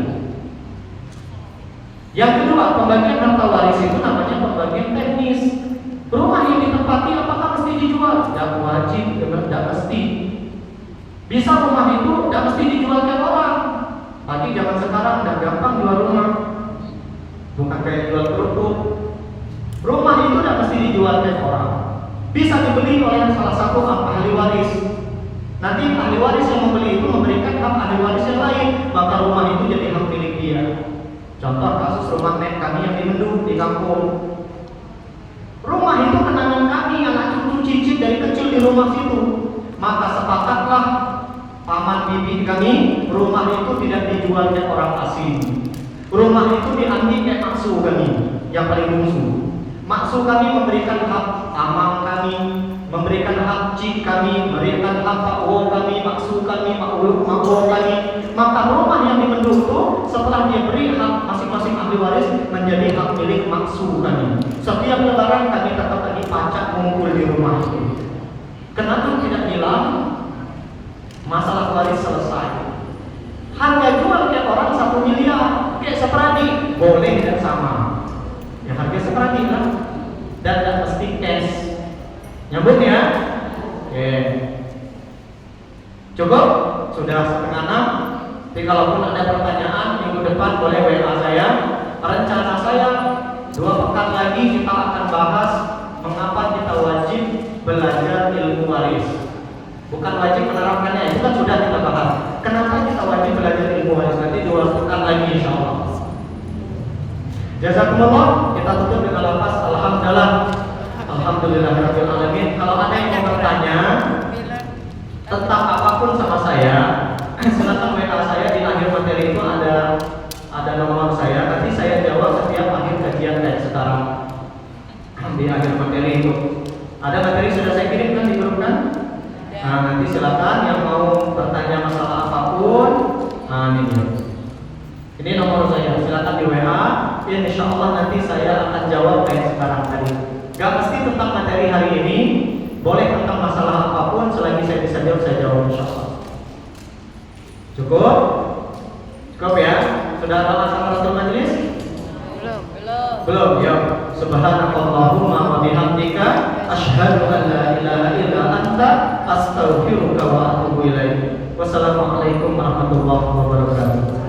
Yang kedua, pembagian harta waris itu namanya pembagian teknis. Rumah yang ditempati apakah mesti dijual? Tidak wajib, tidak mesti. Bisa rumah itu tidak mesti dijual ke orang. Pagi zaman sekarang tidak gampang jual rumah. Bukan kayak jual kerupuk. Rumah itu tidak mesti dijual ke orang. Bisa dibeli oleh salah satu ahli waris. Nanti ahli waris yang membeli itu memberikan hak ahli waris yang lain, maka rumah itu jadi hak milik dia. Contoh kasus rumah nek kami yang di Mendung di kampung. Rumah itu kenangan kami, anak cucu cicit dari kecil di rumah situ. Maka sepakatlah paman bibi kami, rumah itu tidak dijual ke orang asing. Rumah itu diambil ke maksu kami yang paling bungsu. Maksu kami memberikan hak amang kami, memberikan hak cik kami, memberikan hak pak wo kami, maksu kami, mak wo kami. Maka rumah yang dimendung itu setelah dia beri hak masing-masing ahli waris menjadi hak milik maksu kami. Setiap lebaran kami tetap lagi pacak mengumpul di rumah itu. Kenapa tidak bilang masalah waris selesai? miliar, kayak seperadi, boleh dan sama. Ya harga seperadi lah. Dan mesti cash. Nyambung ya? Oke. Cukup? Sudah 5:30. Jadi kalaupun ada pertanyaan minggu depan boleh WA saya. Rencana saya 2 pekan lagi kita akan bahas mengapa kita wajib belajar ilmu waris. Bukan wajib menerapkannya, itu kan sudah kita bahas. Kenapa kita wajib belajar ilmu waris? Nanti 2 pekan lagi insya Allah. Jazakumullah. Kita tutup dengan lafaz alhamdulillah. Alhamdulillahirabbil alamin. Kalau ada yang mau bertanya tentang apapun sama saya, silakan WA saya. Di akhir materi itu ada nomor saya. Nanti saya jawab setiap akhir kajian kayak sekarang. Di akhir materi itu ada materi sudah saya kirimkan di grup kan? Nah, nanti silakan yang mau bertanya masalah apapun. Nah, ini dia. Ini nomor saya. Silakan di WA. Insya Allah nanti saya akan jawab kayak sekarang tadi. Gak mesti tentang materi hari ini. Boleh tentang masalah apapun, selagi saya bisa jawab, saya jawab insya Allah. Cukup? Cukup ya? Sudah ada masalah majelis? Belum ya. Subhanakallahumma wa bihamdika asyhadu an la ilaha illa anta astaghfiruka wa atubu ilaik. Wassalamualaikum warahmatullahi wabarakatuh.